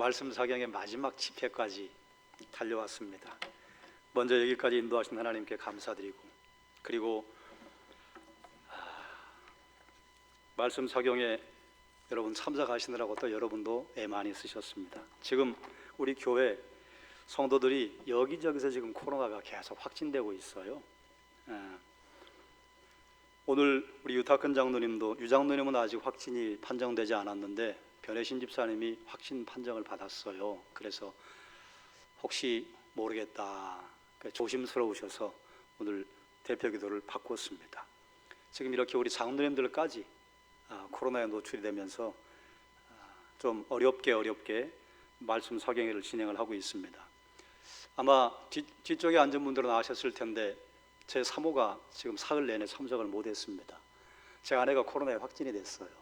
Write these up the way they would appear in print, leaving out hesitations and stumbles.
말씀 사경의 마지막 집회까지 달려왔습니다. 먼저 여기까지 인도하신 하나님께 감사드리고, 그리고 말씀 사경에 여러분 참석하시느라고 또 여러분도 애 많이 쓰셨습니다. 지금 우리 교회 성도들이 여기저기서 지금 코로나가 계속 확진되고 있어요. 오늘 우리 유탁근 장로님도, 유장로님은 아직 확진이 판정되지 않았는데 변혜신 집사님이 확진 판정을 받았어요. 그래서 혹시 모르겠다, 조심스러우셔서 오늘 대표 기도를 바꿨습니다. 지금 이렇게 우리 장로님들까지 코로나에 노출이 되면서 좀 어렵게 말씀 사경회를 진행을 하고 있습니다. 아마 뒤쪽에 앉은 분들은 아셨을 텐데 제 사모가 지금 사흘 내내 참석을 못했습니다. 제 아내가 코로나에 확진이 됐어요.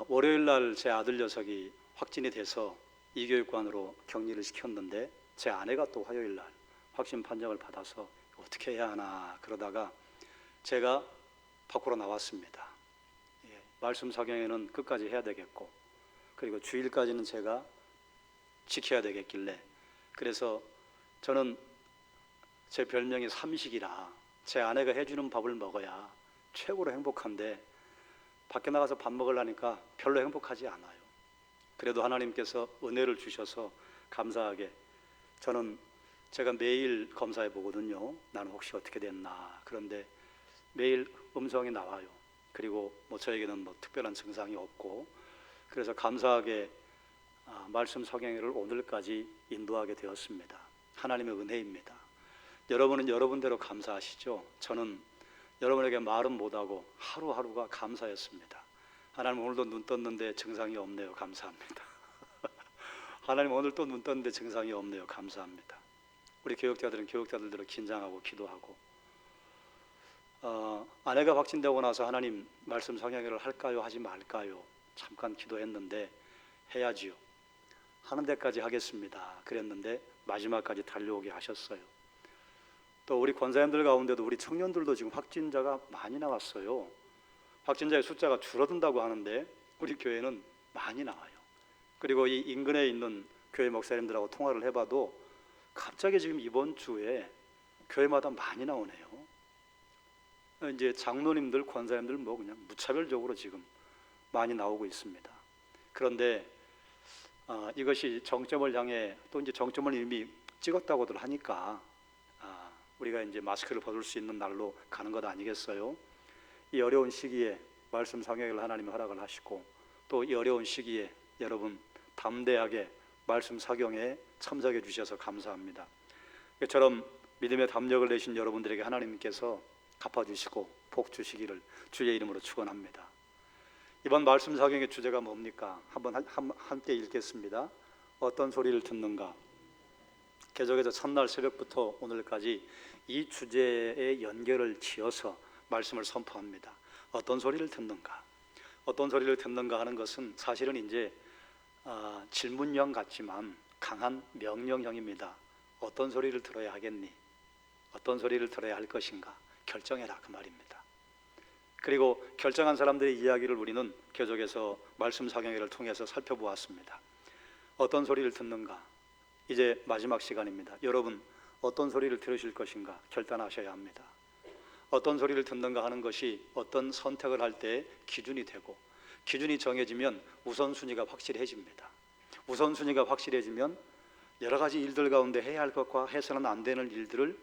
월요일 날 제 아들 녀석이 확진이 돼서 이교육관으로 격리를 시켰는데 제 아내가 또 화요일 날 확진 판정을 받아서 어떻게 해야 하나 그러다가 제가 밖으로 나왔습니다. 말씀 사경회는 끝까지 해야 되겠고, 그리고 주일까지는 제가 지켜야 되겠길래, 그래서 저는 제 별명이 삼식이라 제 아내가 해주는 밥을 먹어야 최고로 행복한데 밖에 나가서 밥 먹으려니까 별로 행복하지 않아요. 그래도 하나님께서 은혜를 주셔서 감사하게 저는 제가 매일 검사해 보거든요. 나는 혹시 어떻게 됐나. 그런데 매일 음성이 나와요. 그리고 저에게는 특별한 증상이 없고, 그래서 감사하게 말씀 사경회를 오늘까지 인도하게 되었습니다. 하나님의 은혜입니다. 여러분은 여러분대로 감사하시죠? 저는 여러분에게 말은 못하고 하루하루가 감사였습니다. 하나님, 오늘도 눈 떴는데 증상이 없네요. 감사합니다. 하나님, 오늘 또 눈 떴는데 증상이 없네요. 감사합니다. 우리 교육자들은 교육자들대로 긴장하고 기도하고, 아내가 확진되고 나서 하나님 말씀 사경회를 할까요 하지 말까요 잠깐 기도했는데 해야지요. 하는 데까지 하겠습니다 그랬는데 마지막까지 달려오게 하셨어요. 또 우리 권사님들 가운데도 우리 청년들도 지금 확진자가 많이 나왔어요. 확진자의 숫자가 줄어든다고 하는데 우리 교회는 많이 나와요. 그리고 이 인근에 있는 교회 목사님들하고 통화를 해봐도 갑자기 지금 이번 주에 교회마다 많이 나오네요. 이제 장로님들, 권사님들 그냥 무차별적으로 지금 많이 나오고 있습니다. 그런데 이것이 정점을 향해, 또 이제 정점을 이미 찍었다고들 하니까 우리가 이제 마스크를 벗을 수 있는 날로 가는 것 아니겠어요? 이 어려운 시기에 말씀 사경회를 하나님이 허락을 하시고, 또 이 어려운 시기에 여러분 담대하게 말씀 사경회에 참석해 주셔서 감사합니다. 이처럼 믿음의 담력을 내신 여러분들에게 하나님께서 갚아주시고 복 주시기를 주의 이름으로 축원합니다. 이번 말씀 사경의 주제가 뭡니까? 한번 함께 읽겠습니다. 어떤 소리를 듣는가? 계속해서 첫날 새벽부터 오늘까지 이 주제에 연결을 지어서 말씀을 선포합니다. 어떤 소리를 듣는가? 어떤 소리를 듣는가 하는 것은 사실은 이제 질문형 같지만 강한 명령형입니다. 어떤 소리를 들어야 하겠니? 어떤 소리를 들어야 할 것인가? 결정해라, 그 말입니다. 그리고 결정한 사람들의 이야기를 우리는 계속해서 말씀 사경회를 통해서 살펴보았습니다. 어떤 소리를 듣는가? 이제 마지막 시간입니다. 여러분, 어떤 소리를 들으실 것인가 결단하셔야 합니다. 어떤 소리를 듣는가 하는 것이 어떤 선택을 할 때 기준이 되고, 기준이 정해지면 우선순위가 확실해집니다. 우선순위가 확실해지면 여러 가지 일들 가운데 해야 할 것과 해서는 안 되는 일들을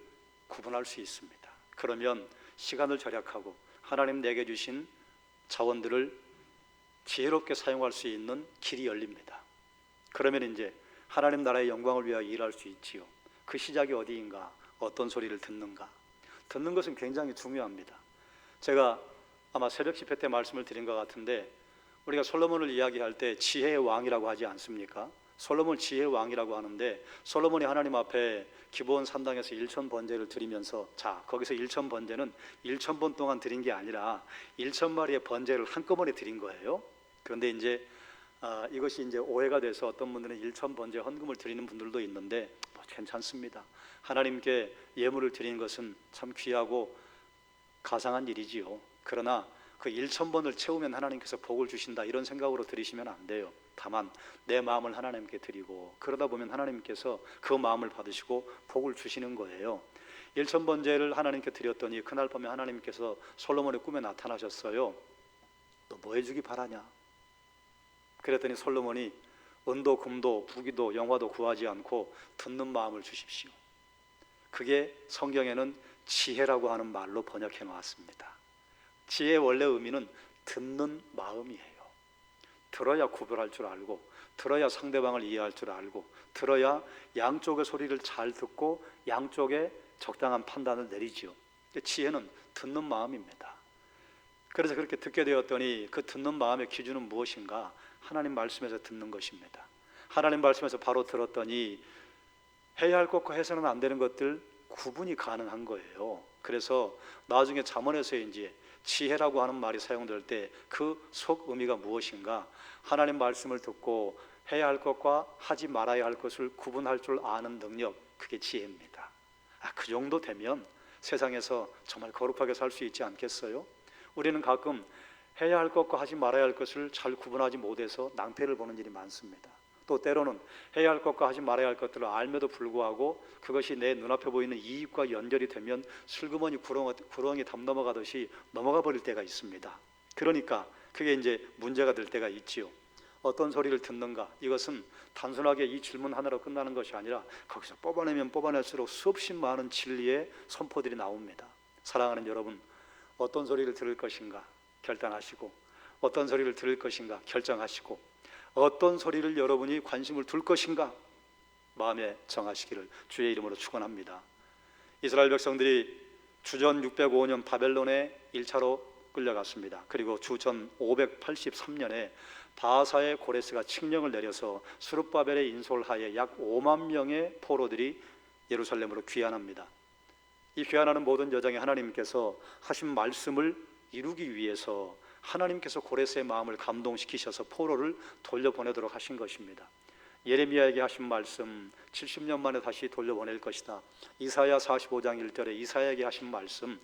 구분할 수 있습니다. 그러면 시간을 절약하고 하나님 내게 주신 자원들을 지혜롭게 사용할 수 있는 길이 열립니다. 그러면 이제 하나님 나라의 영광을 위하여 일할 수 있지요. 그 시작이 어디인가? 어떤 소리를 듣는가? 듣는 것은 굉장히 중요합니다. 제가 아마 새벽 집회 때 말씀을 드린 것 같은데, 우리가 솔로몬을 이야기할 때 지혜의 왕이라고 하지 않습니까? 솔로몬 지혜의 왕이라고 하는데, 솔로몬이 하나님 앞에 기브온 산당에서 1000번제를 드리면서, 자, 거기서 1000번제는 1000번 동안 드린 게 아니라 1000마리의 번제를 한꺼번에 드린 거예요. 그런데 이제 이것이 이제 오해가 돼서 어떤 분들은 1000번제 헌금을 드리는 분들도 있는데 괜찮습니다. 하나님께 예물을 드리는 것은 참 귀하고 가상한 일이지요. 그러나 그 1,000번을 채우면 하나님께서 복을 주신다 이런 생각으로 드리시면 안 돼요. 다만 내 마음을 하나님께 드리고 그러다 보면 하나님께서 그 마음을 받으시고 복을 주시는 거예요. 1,000번제를 하나님께 드렸더니 그날 밤에 하나님께서 솔로몬의 꿈에 나타나셨어요. 너 뭐 해주기 바라냐? 그랬더니 솔로몬이 은도 금도 부귀도 영화도 구하지 않고 듣는 마음을 주십시오. 그게 성경에는 지혜라고 하는 말로 번역해 놓았습니다. 지혜의 원래 의미는 듣는 마음이에요. 들어야 구별할 줄 알고, 들어야 상대방을 이해할 줄 알고, 들어야 양쪽의 소리를 잘 듣고 양쪽에 적당한 판단을 내리지요. 지혜는 듣는 마음입니다. 그래서 그렇게 듣게 되었더니 그 듣는 마음의 기준은 무엇인가? 하나님 말씀에서 듣는 것입니다. 하나님 말씀에서 바로 들었더니 해야 할 것과 해서는 안 되는 것들 구분이 가능한 거예요. 그래서 나중에 잠언에서 이제 지혜라고 하는 말이 사용될 때 그 속 의미가 무엇인가? 하나님 말씀을 듣고 해야 할 것과 하지 말아야 할 것을 구분할 줄 아는 능력, 그게 지혜입니다. 그 정도 되면 세상에서 정말 거룩하게 살 수 있지 않겠어요? 우리는 가끔 해야 할 것과 하지 말아야 할 것을 잘 구분하지 못해서 낭패를 보는 일이 많습니다. 또 때로는 해야 할 것과 하지 말아야 할 것들을 알면도 불구하고 그것이 내 눈앞에 보이는 이익과 연결이 되면 슬그머니 구렁이 담 넘어가듯이 넘어가 버릴 때가 있습니다. 그러니까 그게 이제 문제가 될 때가 있지요. 어떤 소리를 듣는가? 이것은 단순하게 이 질문 하나로 끝나는 것이 아니라 거기서 뽑아내면 뽑아낼수록 수없이 많은 진리의 선포들이 나옵니다. 사랑하는 여러분, 어떤 소리를 들을 것인가 결단하시고, 어떤 소리를 들을 것인가 결정하시고, 어떤 소리를 여러분이 관심을 둘 것인가 마음에 정하시기를 주의 이름으로 축원합니다. 이스라엘 백성들이 주전 605년 바벨론에 1차로 끌려갔습니다. 그리고 주전 583년에 바하사의 고레스가 칙령을 내려서 스룹바벨의 인솔하에 약 5만 명의 포로들이 예루살렘으로 귀환합니다. 이 귀환하는 모든 여정에 하나님께서 하신 말씀을 이루기 위해서 하나님께서 고레스의 마음을 감동시키셔서 포로를 돌려보내도록 하신 것입니다. 예레미야에게 하신 말씀 70년 만에 다시 돌려보낼 것이다. 이사야 45장 1절에 이사야에게 하신 말씀,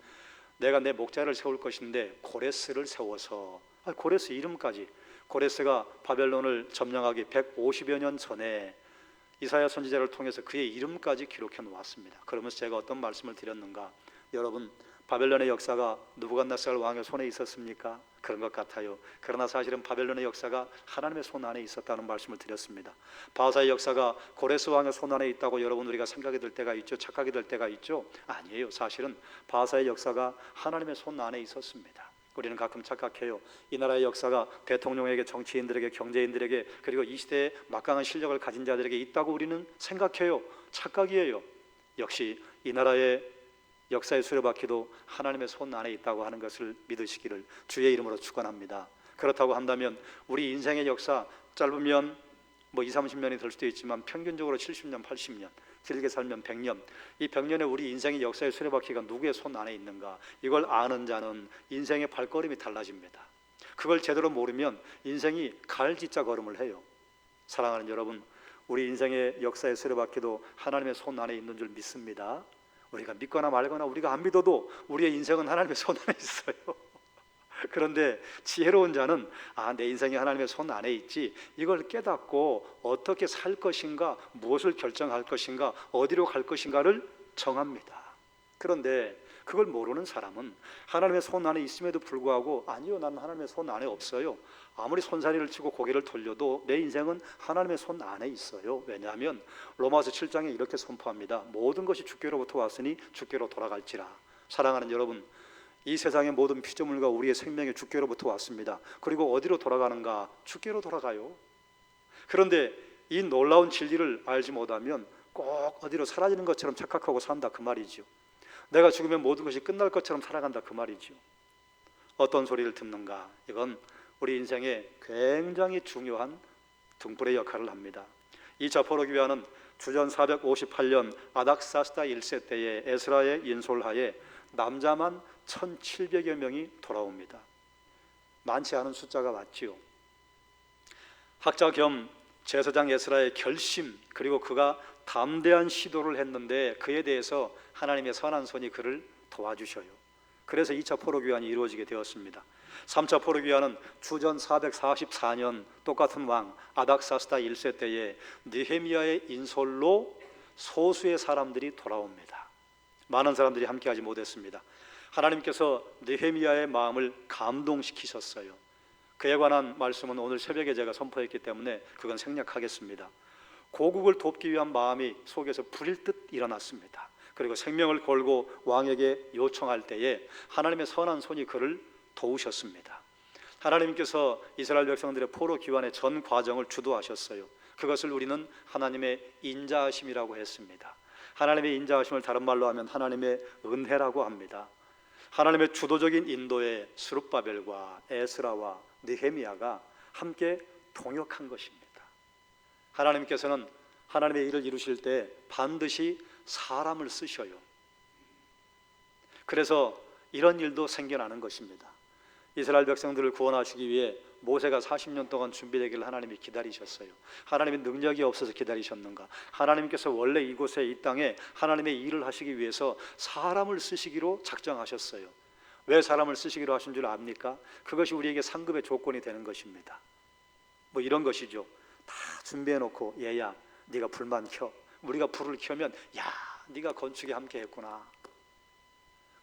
내가 내 목자를 세울 것인데 고레스를 세워서, 고레스 이름까지, 고레스가 바벨론을 점령하기 150여 년 전에 이사야 선지자를 통해서 그의 이름까지 기록해 놓았습니다. 그러면서 제가 어떤 말씀을 드렸는가? 여러분, 바벨론의 역사가 느부갓네살 왕의 손에 있었습니까? 그런 것 같아요. 그러나 사실은 바벨론의 역사가 하나님의 손 안에 있었다는 말씀을 드렸습니다. 바하사의 역사가 고레스 왕의 손 안에 있다고 여러분 우리가 생각이 들 때가 있죠. 착각이 될 때가 있죠. 아니에요. 사실은 바하사의 역사가 하나님의 손 안에 있었습니다. 우리는 가끔 착각해요. 이 나라의 역사가 대통령에게, 정치인들에게, 경제인들에게, 그리고 이 시대에 막강한 실력을 가진 자들에게 있다고 우리는 생각해요. 착각이에요. 역시 이 나라의 역사의 수레바퀴도 하나님의 손 안에 있다고 하는 것을 믿으시기를 주의 이름으로 축원합니다. 그렇다고 한다면 우리 인생의 역사 짧으면 20-30년이 될 수도 있지만 평균적으로 70년, 80년, 길게 살면 100년, 이 100년의 우리 인생의 역사의 수레바퀴가 누구의 손 안에 있는가? 이걸 아는 자는 인생의 발걸음이 달라집니다. 그걸 제대로 모르면 인생이 가을짓자 걸음을 해요. 사랑하는 여러분, 우리 인생의 역사의 수레바퀴도 하나님의 손 안에 있는 줄 믿습니다. 우리가 믿거나 말거나 우리가 안 믿어도 우리의 인생은 하나님의 손 안에 있어요. 그런데 지혜로운 자는 내 인생이 하나님의 손 안에 있지, 이걸 깨닫고 어떻게 살 것인가, 무엇을 결정할 것인가, 어디로 갈 것인가를 정합니다. 그런데 그걸 모르는 사람은 하나님의 손 안에 있음에도 불구하고 아니요, 나는 하나님의 손 안에 없어요. 아무리 손사리를 치고 고개를 돌려도 내 인생은 하나님의 손 안에 있어요. 왜냐하면 로마서 7장에 이렇게 선포합니다. 모든 것이 주께로부터 왔으니 주께로 돌아갈지라. 사랑하는 여러분, 이 세상의 모든 피조물과 우리의 생명이 주께로부터 왔습니다. 그리고 어디로 돌아가는가? 주께로 돌아가요. 그런데 이 놀라운 진리를 알지 못하면 꼭 어디로 사라지는 것처럼 착각하고 산다 그 말이죠. 내가 죽으면 모든 것이 끝날 것처럼 살아간다 그 말이죠. 어떤 소리를 듣는가? 이건 우리 인생에 굉장히 중요한 등불의 역할을 합니다. 이 자포로기와는 주전 458년 아닥사스다 1세 때에 에스라의 인솔하에 남자만 1700여 명이 돌아옵니다. 많지 않은 숫자가 맞지요. 학자 겸 제사장 에스라의 결심, 그리고 그가 담대한 시도를 했는데 그에 대해서 하나님의 선한 손이 그를 도와주셔요. 그래서 2차 포로기환이 이루어지게 되었습니다. 3차 포로기환은 주전 444년 똑같은 왕 아닥사스다 1세 때에 느헤미야의 인솔로 소수의 사람들이 돌아옵니다. 많은 사람들이 함께하지 못했습니다. 하나님께서 느헤미야의 마음을 감동시키셨어요. 그에 관한 말씀은 오늘 새벽에 제가 선포했기 때문에 그건 생략하겠습니다. 고국을 돕기 위한 마음이 속에서 불일 듯 일어났습니다. 그리고 생명을 걸고 왕에게 요청할 때에 하나님의 선한 손이 그를 도우셨습니다. 하나님께서 이스라엘 백성들의 포로 귀환의 전 과정을 주도하셨어요. 그것을 우리는 하나님의 인자하심이라고 했습니다. 하나님의 인자하심을 다른 말로 하면 하나님의 은혜라고 합니다. 하나님의 주도적인 인도에 스룹바벨과 에스라와 느헤미야가 함께 동역한 것입니다. 하나님께서는 하나님의 일을 이루실 때 반드시 사람을 쓰셔요. 그래서 이런 일도 생겨나는 것입니다. 이스라엘 백성들을 구원하시기 위해 모세가 40년 동안 준비되기를 하나님이 기다리셨어요. 하나님의 능력이 없어서 기다리셨는가? 하나님께서 원래 이곳에 이 땅에 하나님의 일을 하시기 위해서 사람을 쓰시기로 작정하셨어요. 왜 사람을 쓰시기로 하신 줄 압니까? 그것이 우리에게 상급의 조건이 되는 것입니다. 뭐 이런 것이죠. 다 준비해놓고 얘야 네가 불만 켜. 우리가 불을 켜면 야 네가 건축에 함께 했구나.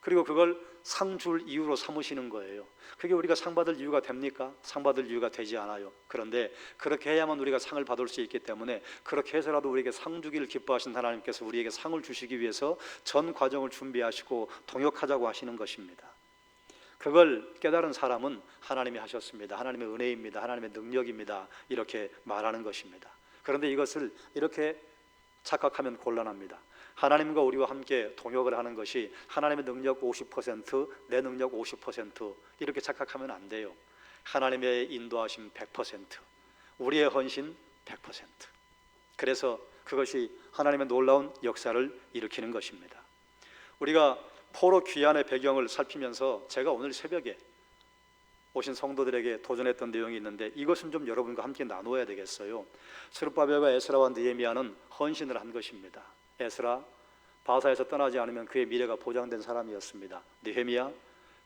그리고 그걸 상 줄 이유로 삼으시는 거예요. 그게 우리가 상 받을 이유가 됩니까? 상 받을 이유가 되지 않아요. 그런데 그렇게 해야만 우리가 상을 받을 수 있기 때문에 그렇게 해서라도 우리에게 상 주기를 기뻐하신 하나님께서 우리에게 상을 주시기 위해서 전 과정을 준비하시고 동역하자고 하시는 것입니다. 그걸 깨달은 사람은 하나님이 하셨습니다. 하나님의 은혜입니다. 하나님의 능력입니다. 이렇게 말하는 것입니다. 그런데 이것을 이렇게 착각하면 곤란합니다. 하나님과 우리와 함께 동역을 하는 것이 하나님의 능력 50%, 내 능력 50% 이렇게 착각하면 안 돼요. 하나님의 인도하심 100%, 우리의 헌신 100%. 그래서 그것이 하나님의 놀라운 역사를 일으키는 것입니다. 우리가 포로 귀환의 배경을 살피면서 제가 오늘 새벽에 오신 성도들에게 도전했던 내용이 있는데 이것은 좀 여러분과 함께 나누어야 되겠어요. 스룹바벨과 에스라와 느헤미야는 헌신을 한 것입니다. 에스라 바사에서 떠나지 않으면 그의 미래가 보장된 사람이었습니다. 느헤미야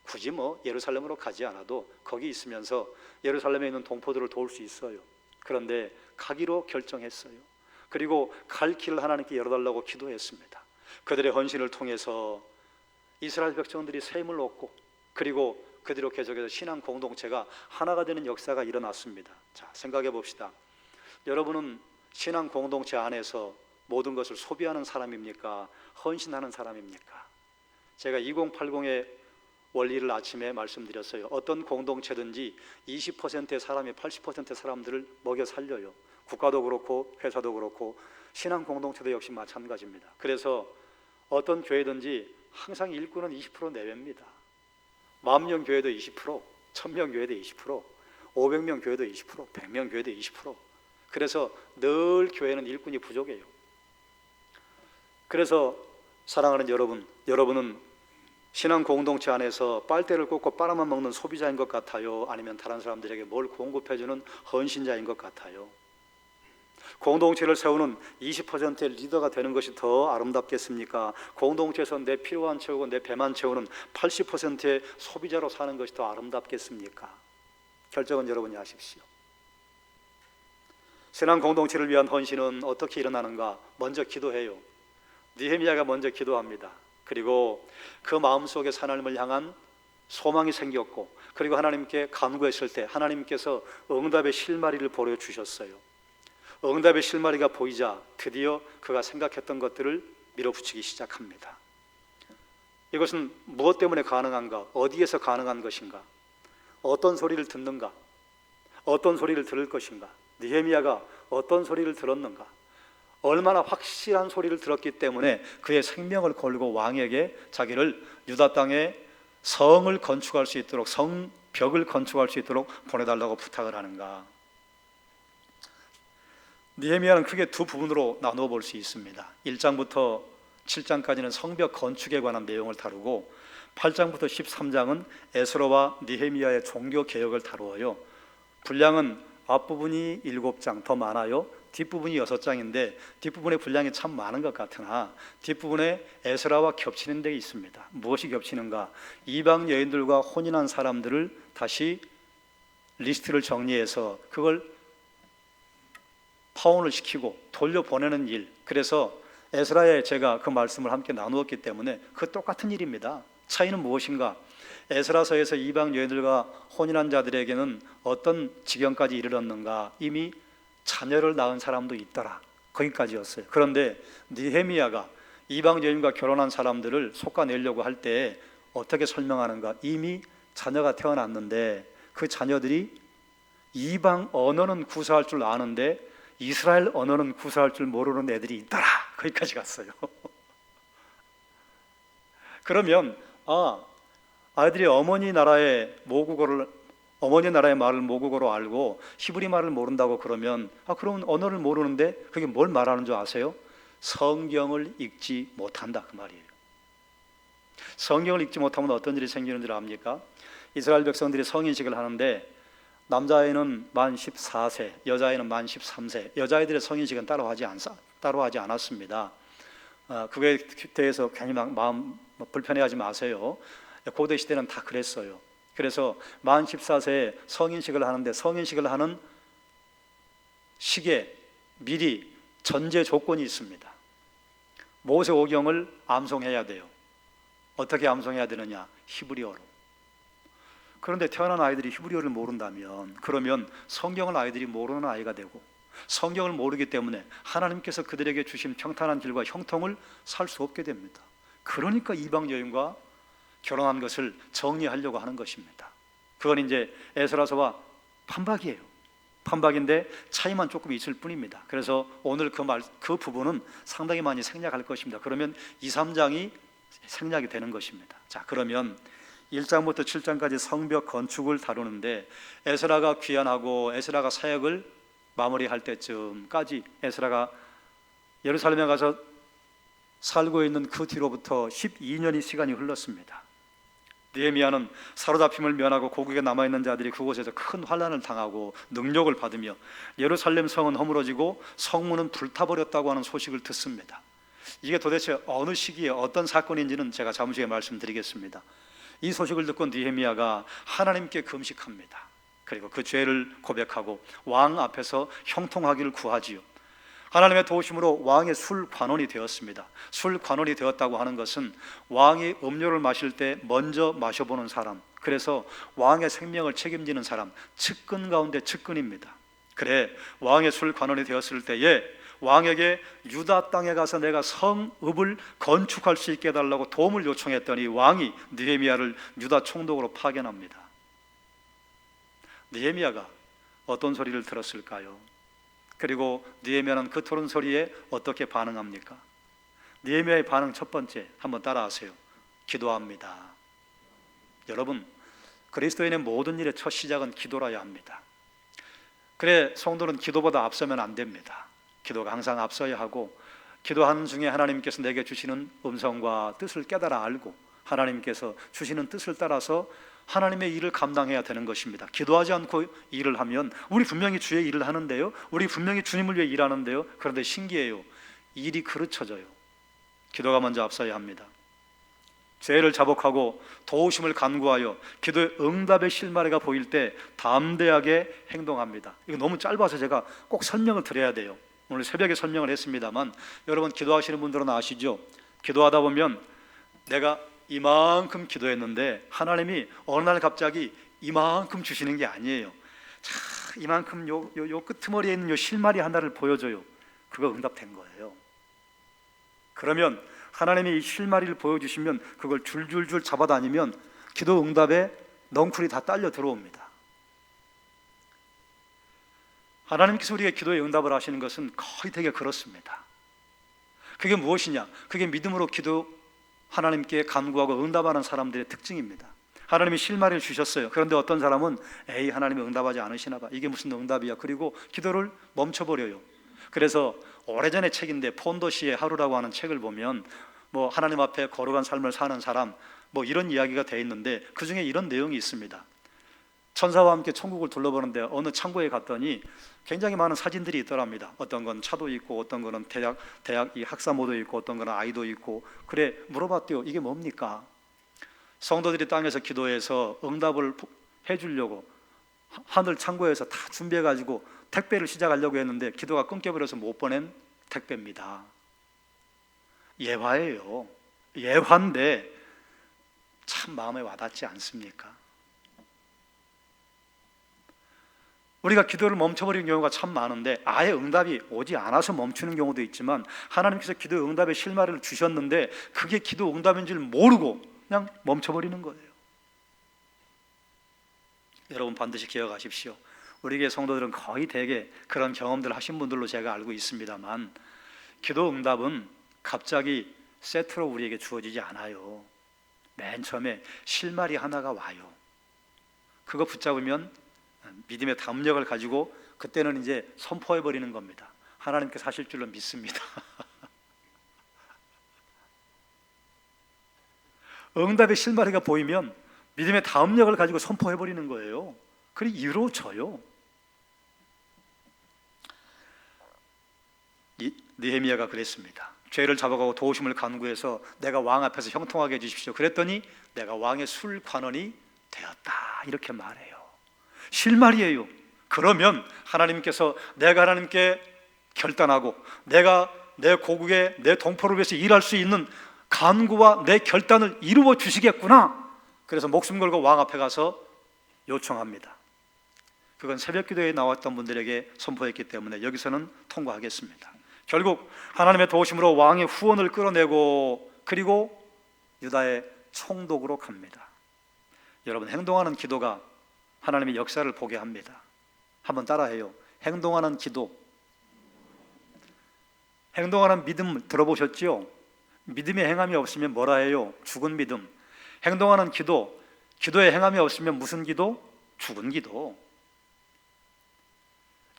굳이 예루살렘으로 가지 않아도 거기 있으면서 예루살렘에 있는 동포들을 도울 수 있어요. 그런데 가기로 결정했어요. 그리고 갈 길을 하나님께 열어달라고 기도했습니다. 그들의 헌신을 통해서 이스라엘 백성들이 셈을 얻고 그리고 그대로 계속해서 신앙 공동체가 하나가 되는 역사가 일어났습니다. 자, 생각해 봅시다. 여러분은 신앙 공동체 안에서 모든 것을 소비하는 사람입니까? 헌신하는 사람입니까? 제가 2080의 원리를 아침에 말씀드렸어요. 어떤 공동체든지 20%의 사람이 80%의 사람들을 먹여 살려요. 국가도 그렇고 회사도 그렇고 신앙 공동체도 역시 마찬가지입니다. 그래서 어떤 교회든지 항상 일꾼은 20% 내외입니다. 10,000명 교회도 20%, 1000명 교회도 20%, 500명 교회도 20%, 100명 교회도 20%. 그래서 늘 교회는 일꾼이 부족해요. 그래서 사랑하는 여러분은 신앙 공동체 안에서 빨대를 꽂고 빨아만 먹는 소비자인 것 같아요? 아니면 다른 사람들에게 뭘 공급해주는 헌신자인 것 같아요? 공동체를 세우는 20%의 리더가 되는 것이 더 아름답겠습니까? 공동체에서 내 필요한 채우고 내 배만 채우는 80%의 소비자로 사는 것이 더 아름답겠습니까? 결정은 여러분이 하십시오. 신앙 공동체를 위한 헌신은 어떻게 일어나는가? 먼저 기도해요. 느헤미야가 먼저 기도합니다. 그리고 그 마음속에 하나님을 향한 소망이 생겼고 그리고 하나님께 간구했을 때 하나님께서 응답의 실마리를 보여주셨어요. 응답의 실마리가 보이자 드디어 그가 생각했던 것들을 밀어붙이기 시작합니다. 이것은 무엇 때문에 가능한가? 어디에서 가능한 것인가? 어떤 소리를 듣는가? 어떤 소리를 들을 것인가? 느헤미야가 어떤 소리를 들었는가? 얼마나 확실한 소리를 들었기 때문에 그의 생명을 걸고 왕에게 자기를 유다 땅에 성을 건축할 수 있도록 성벽을 건축할 수 있도록 보내달라고 부탁을 하는가? 느헤미야는 크게 두 부분으로 나누어 볼 수 있습니다. 1장부터 7장까지는 성벽 건축에 관한 내용을 다루고 8장부터 13장은 에스라와 느헤미야의 종교 개혁을 다루어요. 분량은 앞부분이 7장 더 많아요. 뒷부분이 6장인데 뒷부분의 분량이 참 많은 것 같으나 뒷부분에 에스라와 겹치는 데 있습니다. 무엇이 겹치는가? 이방 여인들과 혼인한 사람들을 다시 리스트를 정리해서 그걸 파혼을 시키고 돌려보내는 일. 그래서 에스라에 제가 그 말씀을 함께 나누었기 때문에 그 똑같은 일입니다. 차이는 무엇인가? 에스라서에서 이방 여인들과 혼인한 자들에게는 어떤 지경까지 이르렀는가? 이미 자녀를 낳은 사람도 있더라. 거기까지였어요. 그런데 느헤미야가 이방 여인과 결혼한 사람들을 솎아내려고 할 때 어떻게 설명하는가? 이미 자녀가 태어났는데 그 자녀들이 이방 언어는 구사할 줄 아는데 이스라엘 언어는 구사할 줄 모르는 애들이 있더라. 거기까지 갔어요. 그러면 아이들이 어머니 나라의 말을 모국어로 알고 히브리 말을 모른다고 그러면 그러면 언어를 모르는데 그게 뭘 말하는 줄 아세요? 성경을 읽지 못한다 그 말이에요. 성경을 읽지 못하면 어떤 일이 생기는 줄 압니까? 이스라엘 백성들이 성인식을 하는데 남자아이는 만 14세, 여자아이는 만 13세. 여자아이들의 성인식은 따로 하지 않았습니다. 그거에 대해서 괜히 마음 불편해하지 마세요. 고대 시대는 다 그랬어요. 그래서 만 14세에 성인식을 하는데 성인식을 하는 시기에 미리 전제 조건이 있습니다. 모세오경을 암송해야 돼요. 어떻게 암송해야 되느냐? 히브리어로. 그런데 태어난 아이들이 히브리어를 모른다면 그러면 성경을 아이들이 모르는 아이가 되고 성경을 모르기 때문에 하나님께서 그들에게 주신 평탄한 길과 형통을 살 수 없게 됩니다. 그러니까 이방 여인과 결혼한 것을 정리하려고 하는 것입니다. 그건 이제 에스라서와 판박이에요. 판박인데 차이만 조금 있을 뿐입니다. 그래서 오늘 그 부분은 상당히 많이 생략할 것입니다. 그러면 2, 3장이 생략이 되는 것입니다. 자, 그러면 1장부터 7장까지 성벽 건축을 다루는데 에스라가 귀환하고 에스라가 사역을 마무리할 때쯤까지 에스라가 예루살렘에 가서 살고 있는 그 뒤로부터 12년의 시간이 흘렀습니다. 느헤미야는 사로잡힘을 면하고 고국에 남아있는 자들이 그곳에서 큰 환난을 당하고 능력을 받으며 예루살렘 성은 허물어지고 성문은 불타버렸다고 하는 소식을 듣습니다. 이게 도대체 어느 시기에 어떤 사건인지는 제가 잠시 후에 말씀드리겠습니다. 이 소식을 듣고 느헤미야가 하나님께 금식합니다. 그리고 그 죄를 고백하고 왕 앞에서 형통하기를 구하지요. 하나님의 도우심으로 왕의 술관원이 되었습니다. 술관원이 되었다고 하는 것은 왕이 음료를 마실 때 먼저 마셔보는 사람, 그래서 왕의 생명을 책임지는 사람, 측근 가운데 측근입니다. 그래, 왕의 술관원이 되었을 때에 왕에게 유다 땅에 가서 내가 성읍을 건축할 수 있게 해달라고 도움을 요청했더니 왕이 느헤미야를 유다 총독으로 파견합니다. 느헤미야가 어떤 소리를 들었을까요? 그리고 느헤미야는 그 토론 소리에 어떻게 반응합니까? 느헤미야의 반응 첫 번째, 한번 따라하세요. 기도합니다. 여러분, 그리스도인의 모든 일의 첫 시작은 기도라야 합니다. 그래, 성도는 기도보다 앞서면 안 됩니다. 기도가 항상 앞서야 하고, 기도하는 중에 하나님께서 내게 주시는 음성과 뜻을 깨달아 알고 하나님께서 주시는 뜻을 따라서 하나님의 일을 감당해야 되는 것입니다. 기도하지 않고 일을 하면 우리 분명히 주의 일을 하는데요, 우리 분명히 주님을 위해 일하는데요, 그런데 신기해요. 일이 그르쳐져요. 기도가 먼저 앞서야 합니다. 죄를 자복하고 도우심을 간구하여 기도의 응답의 실마리가 보일 때 담대하게 행동합니다. 이거 너무 짧아서 제가 꼭 설명을 드려야 돼요. 오늘 새벽에 설명을 했습니다만 여러분 기도하시는 분들은 아시죠? 기도하다 보면 내가 이만큼 기도했는데 하나님이 어느 날 갑자기 이만큼 주시는 게 아니에요. 자, 이만큼 요 끄트머리에 있는 요 실마리 하나를 보여줘요. 그거 응답된 거예요. 그러면 하나님이 이 실마리를 보여주시면 그걸 줄줄줄 잡아다니면 기도 응답에 넝쿨이 다 딸려 들어옵니다. 하나님께서 우리에게 기도의 응답을 하시는 것은 거의 되게 그렇습니다. 그게 무엇이냐? 그게 믿음으로 하나님께 간구하고 응답하는 사람들의 특징입니다. 하나님이 실마리를 주셨어요. 그런데 어떤 사람은 에이, 하나님이 응답하지 않으시나 봐, 이게 무슨 응답이야, 그리고 기도를 멈춰버려요. 그래서 오래전의 책인데 폰도시의 하루라고 하는 책을 보면 뭐 하나님 앞에 거룩한 삶을 사는 사람 뭐 이런 이야기가 돼 있는데 그 중에 이런 내용이 있습니다. 천사와 함께 천국을 둘러보는데 어느 창고에 갔더니 굉장히 많은 사진들이 있더랍니다. 어떤 건 차도 있고, 어떤 거는 대학 이 학사모도 있고, 어떤 거는 아이도 있고. 그래 물어봤대요. 이게 뭡니까? 성도들이 땅에서 기도해서 응답을 해주려고 하늘 창고에서 다 준비해가지고 택배를 시작하려고 했는데 기도가 끊겨버려서 못 보낸 택배입니다. 예화예요. 예화인데 참 마음에 와닿지 않습니까? 우리가 기도를 멈춰버리는 경우가 참 많은데 아예 응답이 오지 않아서 멈추는 경우도 있지만 하나님께서 기도 응답의 실마리를 주셨는데 그게 기도 응답인 줄 모르고 그냥 멈춰버리는 거예요. 여러분 반드시 기억하십시오. 우리 교회 성도들은 거의 대개 그런 경험들을 하신 분들로 제가 알고 있습니다만 기도 응답은 갑자기 세트로 우리에게 주어지지 않아요. 맨 처음에 실마리 하나가 와요. 그거 붙잡으면 믿음의 담력을 가지고 그때는 이제 선포해버리는 겁니다. 하나님께서 하실 줄로 믿습니다. 응답의 실마리가 보이면 믿음의 담력을 가지고 선포해버리는 거예요. 그리고 이루어져요. 느헤미야가 그랬습니다. 죄를 잡아가고 도우심을 간구해서 내가 왕 앞에서 형통하게 해주십시오. 그랬더니 내가 왕의 술관원이 되었다 이렇게 말해요. 실말이에요. 그러면 하나님께서 내가 하나님께 결단하고 내가 내 고국에 내 동포를 위해서 일할 수 있는 간구와 내 결단을 이루어 주시겠구나. 그래서 목숨 걸고 왕 앞에 가서 요청합니다. 그건 새벽 기도에 나왔던 분들에게 선포했기 때문에 여기서는 통과하겠습니다. 결국 하나님의 도우심으로 왕의 후원을 끌어내고 그리고 유다의 총독으로 갑니다. 여러분 행동하는 기도가 하나님의 역사를 보게 합니다. 한번 따라해요. 행동하는 기도. 행동하는 믿음 들어보셨죠? 믿음의 행함이 없으면 뭐라 해요? 죽은 믿음. 행동하는 기도. 기도의 행함이 없으면 무슨 기도? 죽은 기도.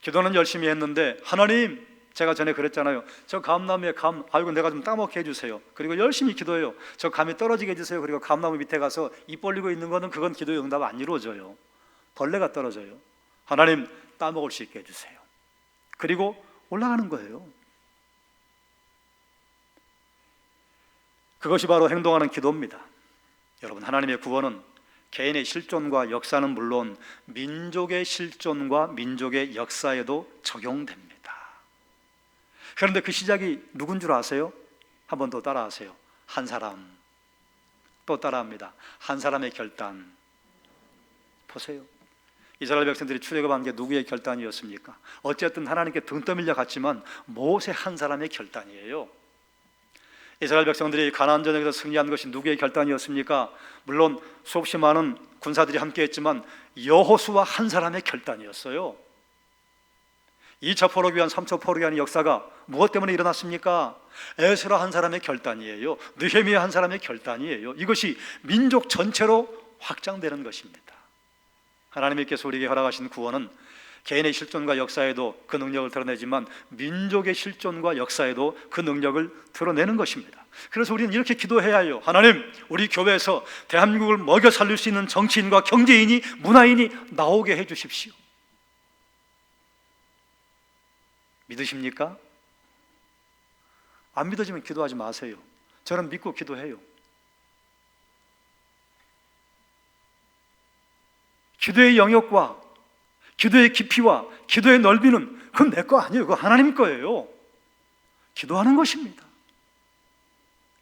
기도는 열심히 했는데 하나님, 제가 전에 그랬잖아요. 저 감나무에 감, 아이고 내가 좀 따먹게 해주세요. 그리고 열심히 기도해요. 저 감이 떨어지게 해주세요. 그리고 감나무 밑에 가서 입 벌리고 있는 거는 그건 기도의 응답 안 이루어져요. 벌레가 떨어져요. 하나님 따먹을 수 있게 해주세요. 그리고 올라가는 거예요. 그것이 바로 행동하는 기도입니다. 여러분 하나님의 구원은 개인의 실존과 역사는 물론 민족의 실존과 민족의 역사에도 적용됩니다. 그런데 그 시작이 누군 줄 아세요? 한 번 더 따라하세요. 한 사람. 또 따라합니다. 한 사람의 결단. 보세요. 이스라엘 백성들이 출애굽한 게 누구의 결단이었습니까? 어쨌든 하나님께 등 떠밀려 갔지만 모세 한 사람의 결단이에요. 이스라엘 백성들이 가나안 전역에서 승리한 것이 누구의 결단이었습니까? 물론 수없이 많은 군사들이 함께했지만 여호수아 한 사람의 결단이었어요. 2차 포로기 위한 3차 포로기 위한 역사가 무엇 때문에 일어났습니까? 에스라 한 사람의 결단이에요. 느헤미야 한 사람의 결단이에요. 이것이 민족 전체로 확장되는 것입니다. 하나님께서 우리에게 허락하신 구원은 개인의 실존과 역사에도 그 능력을 드러내지만 민족의 실존과 역사에도 그 능력을 드러내는 것입니다. 그래서 우리는 이렇게 기도해야 해요. 하나님, 우리 교회에서 대한민국을 먹여 살릴 수 있는 정치인과 경제인이, 문화인이 나오게 해주십시오. 믿으십니까? 안 믿어지면 기도하지 마세요. 저는 믿고 기도해요. 기도의 영역과 기도의 깊이와 기도의 넓이는 그건 내 거 아니에요. 그거 하나님 거예요. 기도하는 것입니다.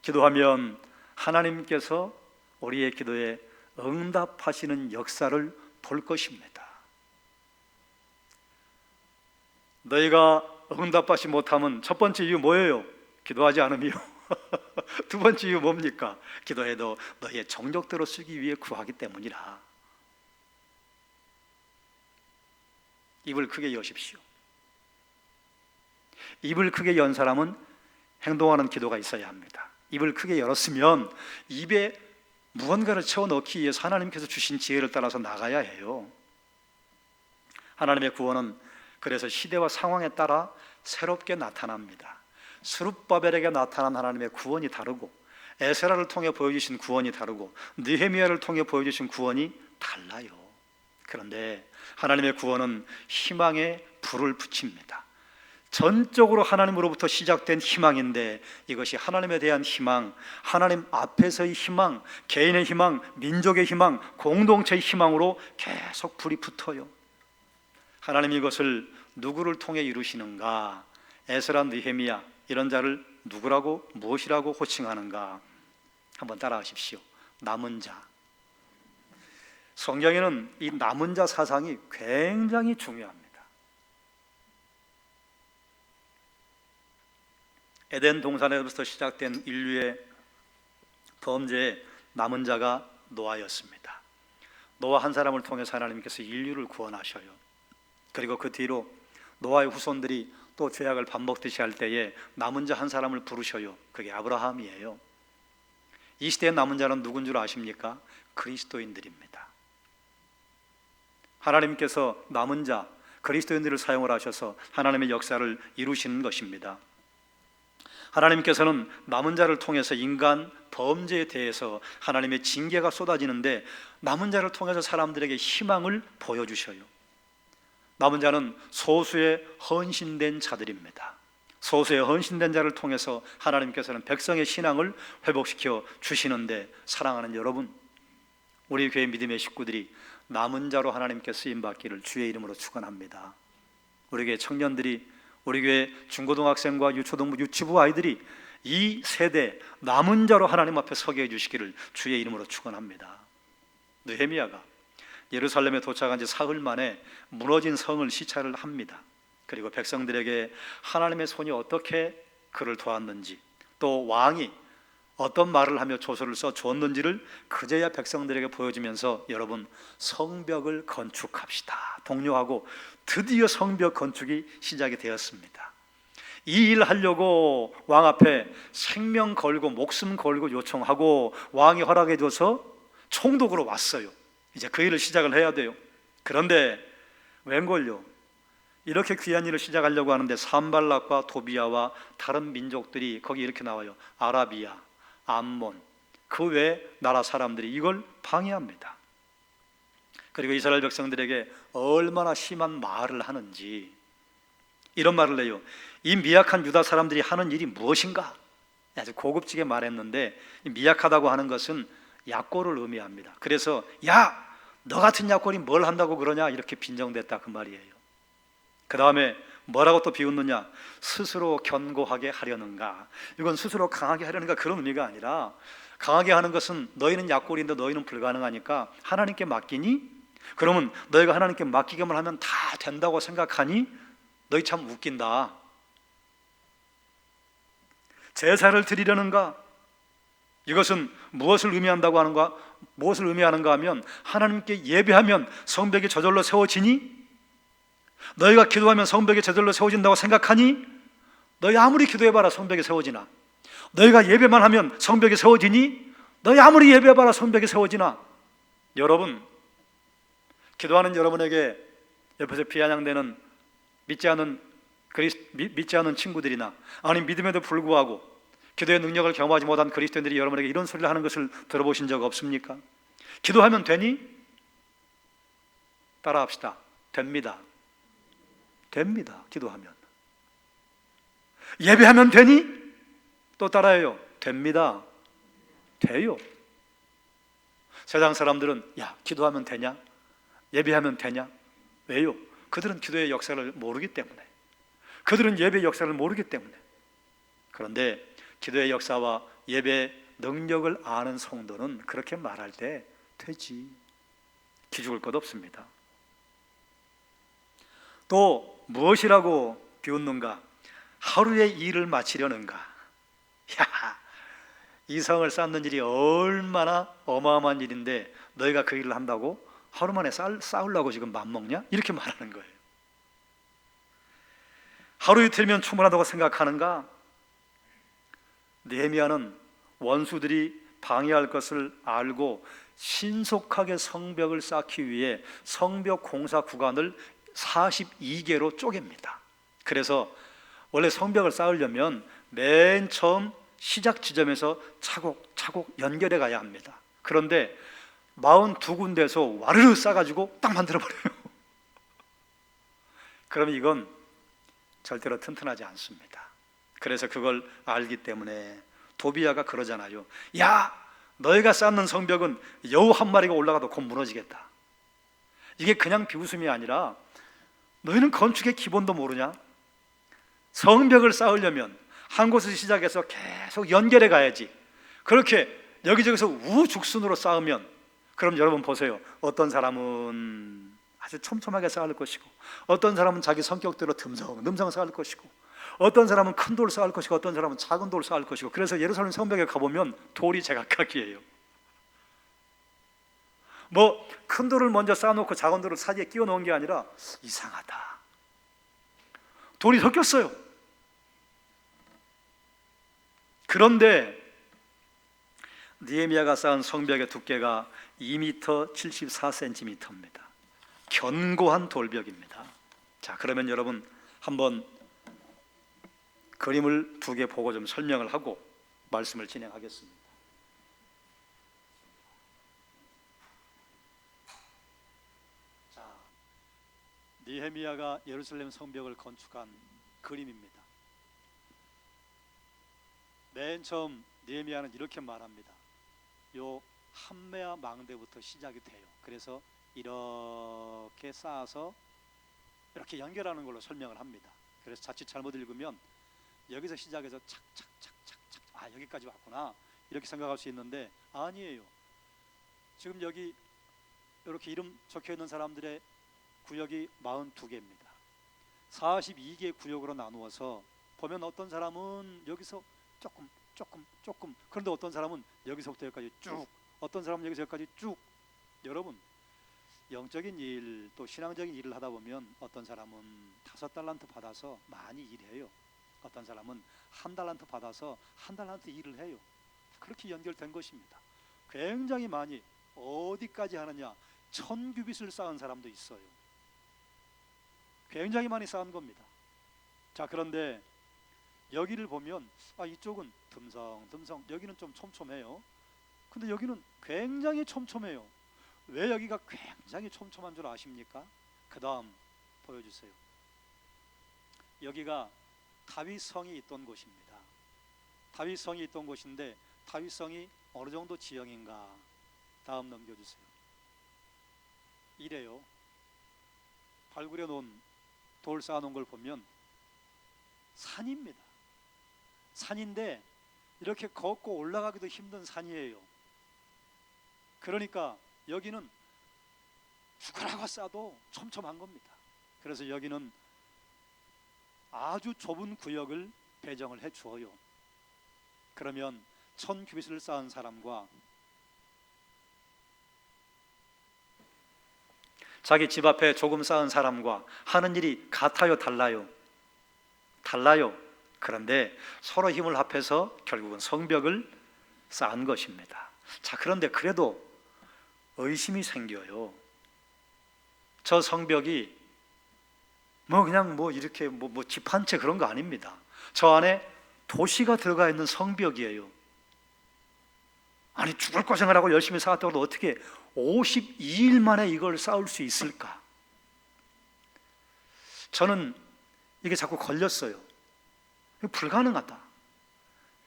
기도하면 하나님께서 우리의 기도에 응답하시는 역사를 볼 것입니다. 너희가 응답받지 못하면 첫 번째 이유 뭐예요? 기도하지 않음이요. 두 번째 이유 뭡니까? 기도해도 너희의 정욕대로 쓰기 위해 구하기 때문이라. 입을 크게 여십시오. 입을 크게 연 사람은 행동하는 기도가 있어야 합니다. 입을 크게 열었으면 입에 무언가를 채워넣기 위해서 하나님께서 주신 지혜를 따라서 나가야 해요. 하나님의 구원은 그래서 시대와 상황에 따라 새롭게 나타납니다. 스룹바벨에게 나타난 하나님의 구원이 다르고 에스라를 통해 보여주신 구원이 다르고 느헤미야를 통해 보여주신 구원이 달라요. 그런데 하나님의 구원은 희망에 불을 붙입니다. 전적으로 하나님으로부터 시작된 희망인데 이것이 하나님에 대한 희망, 하나님 앞에서의 희망, 개인의 희망, 민족의 희망, 공동체의 희망으로 계속 불이 붙어요. 하나님이 이것을 누구를 통해 이루시는가? 에스라, 느헤미야 이런 자를 누구라고 무엇이라고 호칭하는가? 한번 따라하십시오. 남은 자. 성경에는 이 남은 자 사상이 굉장히 중요합니다. 에덴 동산에서부터 시작된 인류의 범죄의 남은 자가 노아였습니다. 노아 한 사람을 통해서 하나님께서 인류를 구원하셔요. 그리고 그 뒤로 노아의 후손들이 또 죄악을 밥 먹듯이 할 때에 남은 자 한 사람을 부르셔요. 그게 아브라함이에요. 이 시대의 남은 자는 누군 줄 아십니까? 그리스도인들입니다. 하나님께서 남은 자, 그리스도인들을 사용을 하셔서 하나님의 역사를 이루시는 것입니다. 하나님께서는 남은 자를 통해서 인간 범죄에 대해서 하나님의 징계가 쏟아지는데 남은 자를 통해서 사람들에게 희망을 보여주셔요. 남은 자는 소수의 헌신된 자들입니다. 소수의 헌신된 자를 통해서 하나님께서는 백성의 신앙을 회복시켜 주시는데, 사랑하는 여러분, 우리 교회 믿음의 식구들이 남은 자로 하나님께 쓰임받기를 주의 이름으로 축원합니다. 우리 교회 청년들이, 우리 교회 중고등학생과 유초등부 유치부 아이들이 이 세대 남은 자로 하나님 앞에 서게 해주시기를 주의 이름으로 축원합니다. 느헤미야가 예루살렘에 도착한 지 사흘 만에 무너진 성을 시찰을 합니다. 그리고 백성들에게 하나님의 손이 어떻게 그를 도왔는지, 또 왕이 어떤 말을 하며 조서를 써 줬는지를 그제야 백성들에게 보여주면서 여러분, 성벽을 건축합시다 독려하고 드디어 성벽 건축이 시작이 되었습니다. 이 일 하려고 왕 앞에 생명 걸고 목숨 걸고 요청하고 왕이 허락해 줘서 총독으로 왔어요. 이제 그 일을 시작을 해야 돼요. 그런데 웬걸요, 이렇게 귀한 일을 시작하려고 하는데 산발락과 도비아와 다른 민족들이, 거기 이렇게 나와요, 아라비아, 암몬, 그 외 나라 사람들이 이걸 방해합니다. 그리고 이스라엘 백성들에게 얼마나 심한 말을 하는지, 이런 말을 해요. 이 미약한 유다 사람들이 하는 일이 무엇인가? 아주 고급지게 말했는데, 미약하다고 하는 것은 약골을 의미합니다. 그래서 야, 너 같은 약골이 뭘 한다고 그러냐, 이렇게 빈정댔다 그 말이에요. 그 다음에 뭐라고 또 비웃느냐? 스스로 견고하게 하려는가? 이건 스스로 강하게 하려는가, 그런 의미가 아니라, 강하게 하는 것은 너희는 약골인데 너희는 불가능하니까 하나님께 맡기니? 그러면 너희가 하나님께 맡기기만 하면 다 된다고 생각하니? 너희 참 웃긴다. 제사를 드리려는가? 이것은 무엇을 의미한다고 하는가? 무엇을 의미하는가 하면, 하나님께 예배하면 성벽이 저절로 세워지니? 너희가 기도하면 성벽이 저절로 세워진다고 생각하니? 너희 아무리 기도해봐라 성벽이 세워지나? 너희가 예배만 하면 성벽이 세워지니? 너희 아무리 예배해봐라 성벽이 세워지나? 여러분, 기도하는 여러분에게 옆에서 비아냥대는 믿지 않은 친구들이나, 아니 믿음에도 불구하고 기도의 능력을 경험하지 못한 그리스도인들이 여러분에게 이런 소리를 하는 것을 들어보신 적 없습니까? 기도하면 되니? 따라합시다. 됩니다. 됩니다. 기도하면. 예배하면 되니? 또 따라해요. 됩니다. 돼요. 세상 사람들은 야, 기도하면 되냐? 예배하면 되냐? 왜요? 그들은 기도의 역사를 모르기 때문에, 그들은 예배의 역사를 모르기 때문에. 그런데 기도의 역사와 예배의 능력을 아는 성도는 그렇게 말할 때 되지. 기죽을 것 없습니다. 또 무엇이라고 비웃는가? 하루의 일을 마치려는가? 야, 이 성을 쌓는 일이 얼마나 어마어마한 일인데 너희가 그 일을 한다고? 하루 만에 쌓으려고 지금 맘먹냐? 이렇게 말하는 거예요. 하루 이틀이면 충분하다고 생각하는가? 느헤미야는 원수들이 방해할 것을 알고 신속하게 성벽을 쌓기 위해 성벽 공사 구간을 42개로 쪼갭니다. 그래서 원래 성벽을 쌓으려면 맨 처음 시작 지점에서 차곡차곡 연결해 가야 합니다. 그런데 42군데에서 와르르 싸가지고 딱 만들어버려요. 그러면 이건 절대로 튼튼하지 않습니다. 그래서 그걸 알기 때문에 도비야가 그러잖아요. 야, 너희가 쌓는 성벽은 여우 한 마리가 올라가도 곧 무너지겠다. 이게 그냥 비웃음이 아니라 너희는 건축의 기본도 모르냐? 성벽을 쌓으려면 한 곳에서 시작해서 계속 연결해 가야지. 그렇게 여기저기서 우죽순으로 쌓으면, 그럼 여러분 보세요. 어떤 사람은 아주 촘촘하게 쌓을 것이고, 어떤 사람은 자기 성격대로 듬성듬성 쌓을 것이고, 어떤 사람은 큰 돌 쌓을 것이고, 어떤 사람은 작은 돌 쌓을 것이고. 그래서 예루살렘 성벽에 가보면 돌이 제각각이에요. 뭐 큰 돌을 먼저 쌓아놓고 작은 돌을 사이에 끼워 놓은 게 아니라 이상하다. 돌이 섞였어요. 그런데 느헤미야가 쌓은 성벽의 두께가 2m 74cm입니다. 견고한 돌벽입니다. 자, 그러면 여러분 한번 그림을 두 개 보고 좀 설명을 하고 말씀을 진행하겠습니다. 자, 느헤미야가 예루살렘 성벽을 건축한 그림입니다. 맨 처음 느헤미야는 이렇게 말합니다. 요 함메아 망대부터 시작이 돼요. 그래서 이렇게 쌓아서 이렇게 연결하는 걸로 설명을 합니다. 그래서 자칫 잘못 읽으면 여기서 시작해서 착착착착착, 아, 여기까지 왔구나 이렇게 생각할 수 있는데 아니에요. 지금 여기 이렇게 이름 적혀 있는 사람들의 구역이 42개입니다. 42개 구역으로 나누어서 보면 어떤 사람은 여기서 조금, 그런데 어떤 사람은 여기서부터 여기까지 쭉, 어떤 사람은 여기서 여기까지 쭉. 여러분, 영적인 일 또 신앙적인 일을 하다 보면 어떤 사람은 5달란트 받아서 많이 일해요. 어떤 사람은 1달란트 받아서 1달란트 일을 해요. 그렇게 연결된 것입니다. 굉장히 많이, 어디까지 하느냐, 1000규빗을 쌓은 사람도 있어요. 굉장히 많이 쌓은 겁니다. 자, 그런데 여기를 보면 이쪽은 듬성듬성, 여기는 좀 촘촘해요. 근데 여기는 굉장히 촘촘해요. 왜 여기가 굉장히 촘촘한 줄 아십니까? 그 다음 보여주세요. 여기가 다윗성이 있던 곳입니다. 다윗성이 있던 곳인데 다윗성이 어느 정도 지형인가? 다음 넘겨주세요. 이래요. 발굴해 놓은 돌 쌓아놓은 걸 보면 산입니다. 산인데 이렇게 걷고 올라가기도 힘든 산이에요. 그러니까 여기는 죽으라고 싸도 촘촘한 겁니다. 그래서 여기는 아주 좁은 구역을 배정을 해 주어요. 그러면 1000규빗을 쌓은 사람과 자기 집 앞에 조금 쌓은 사람과 하는 일이 같아요, 달라요? 달라요. 그런데 서로 힘을 합해서 결국은 성벽을 쌓은 것입니다. 자, 그런데 그래도 의심이 생겨요. 저 성벽이 그냥 이렇게 집 한 채 그런 거 아닙니다. 저 안에 도시가 들어가 있는 성벽이에요. 아니, 죽을 고생을 하고 열심히 쌓았다고 해도 어떻게 52일 만에 이걸 쌓을 수 있을까? 저는 이게 자꾸 걸렸어요. 불가능하다.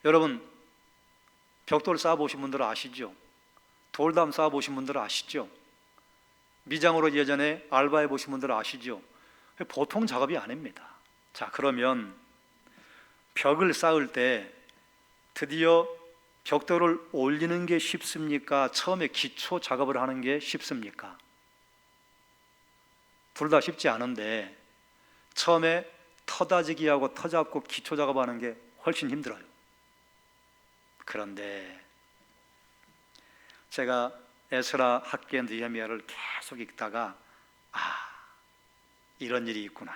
여러분, 벽돌 쌓아보신 분들은 아시죠? 돌담 쌓아보신 분들은 아시죠? 미장으로 예전에 알바해 보신 분들은 아시죠? 보통 작업이 아닙니다. 자, 그러면 벽을 쌓을 때 드디어 벽돌을 올리는 게 쉽습니까? 처음에 기초 작업을 하는 게 쉽습니까? 둘 다 쉽지 않은데 처음에 터다지기하고 터잡고 기초 작업하는 게 훨씬 힘들어요. 그런데 제가 에스라 학개 느헤미야를 계속 읽다가 이런 일이 있구나.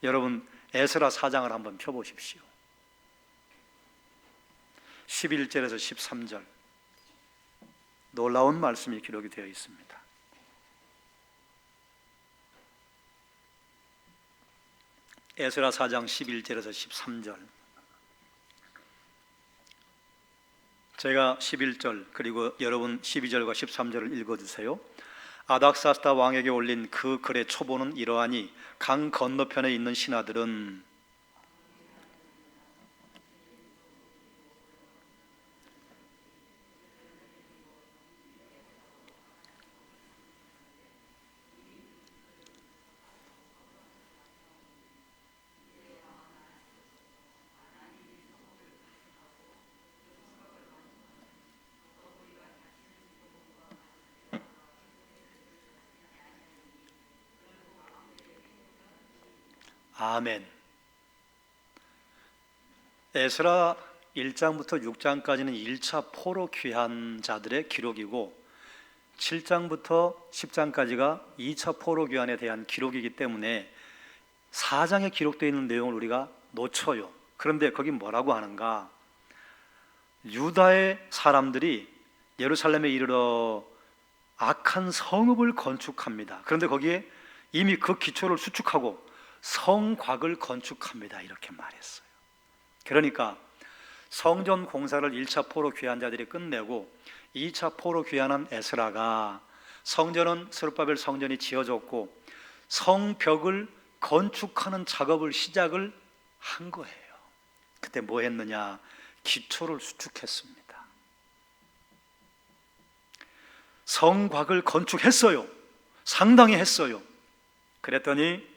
여러분, 에스라 4장을 한번 펴보십시오. 11절에서 13절 놀라운 말씀이 기록이 되어 있습니다. 에스라 4장 11절에서 13절 제가 11절 그리고 여러분 12절과 13절을 읽어주세요. 아닥사스다 왕에게 올린 그 글의 초보는 이러하니 강 건너편에 있는 신하들은 아멘. 에스라 1장부터 6장까지는 1차 포로 귀환 자들의 기록이고 7장부터 10장까지가 2차 포로 귀환에 대한 기록이기 때문에 4장에 기록되어 있는 내용을 우리가 놓쳐요. 그런데 거기 뭐라고 하는가? 유다의 사람들이 예루살렘에 이르러 악한 성읍을 건축합니다. 그런데 거기에 이미 그 기초를 수축하고 성곽을 건축합니다. 이렇게 말했어요. 그러니까 성전 공사를 1차 포로 귀환 자들이 끝내고 2차 포로 귀환한 에스라가 성전은 스룹바벨 성전이 지어졌고 성벽을 건축하는 작업을 시작을 한 거예요. 그때 뭐 했느냐? 기초를 수축했습니다. 성곽을 건축했어요. 상당히 했어요. 그랬더니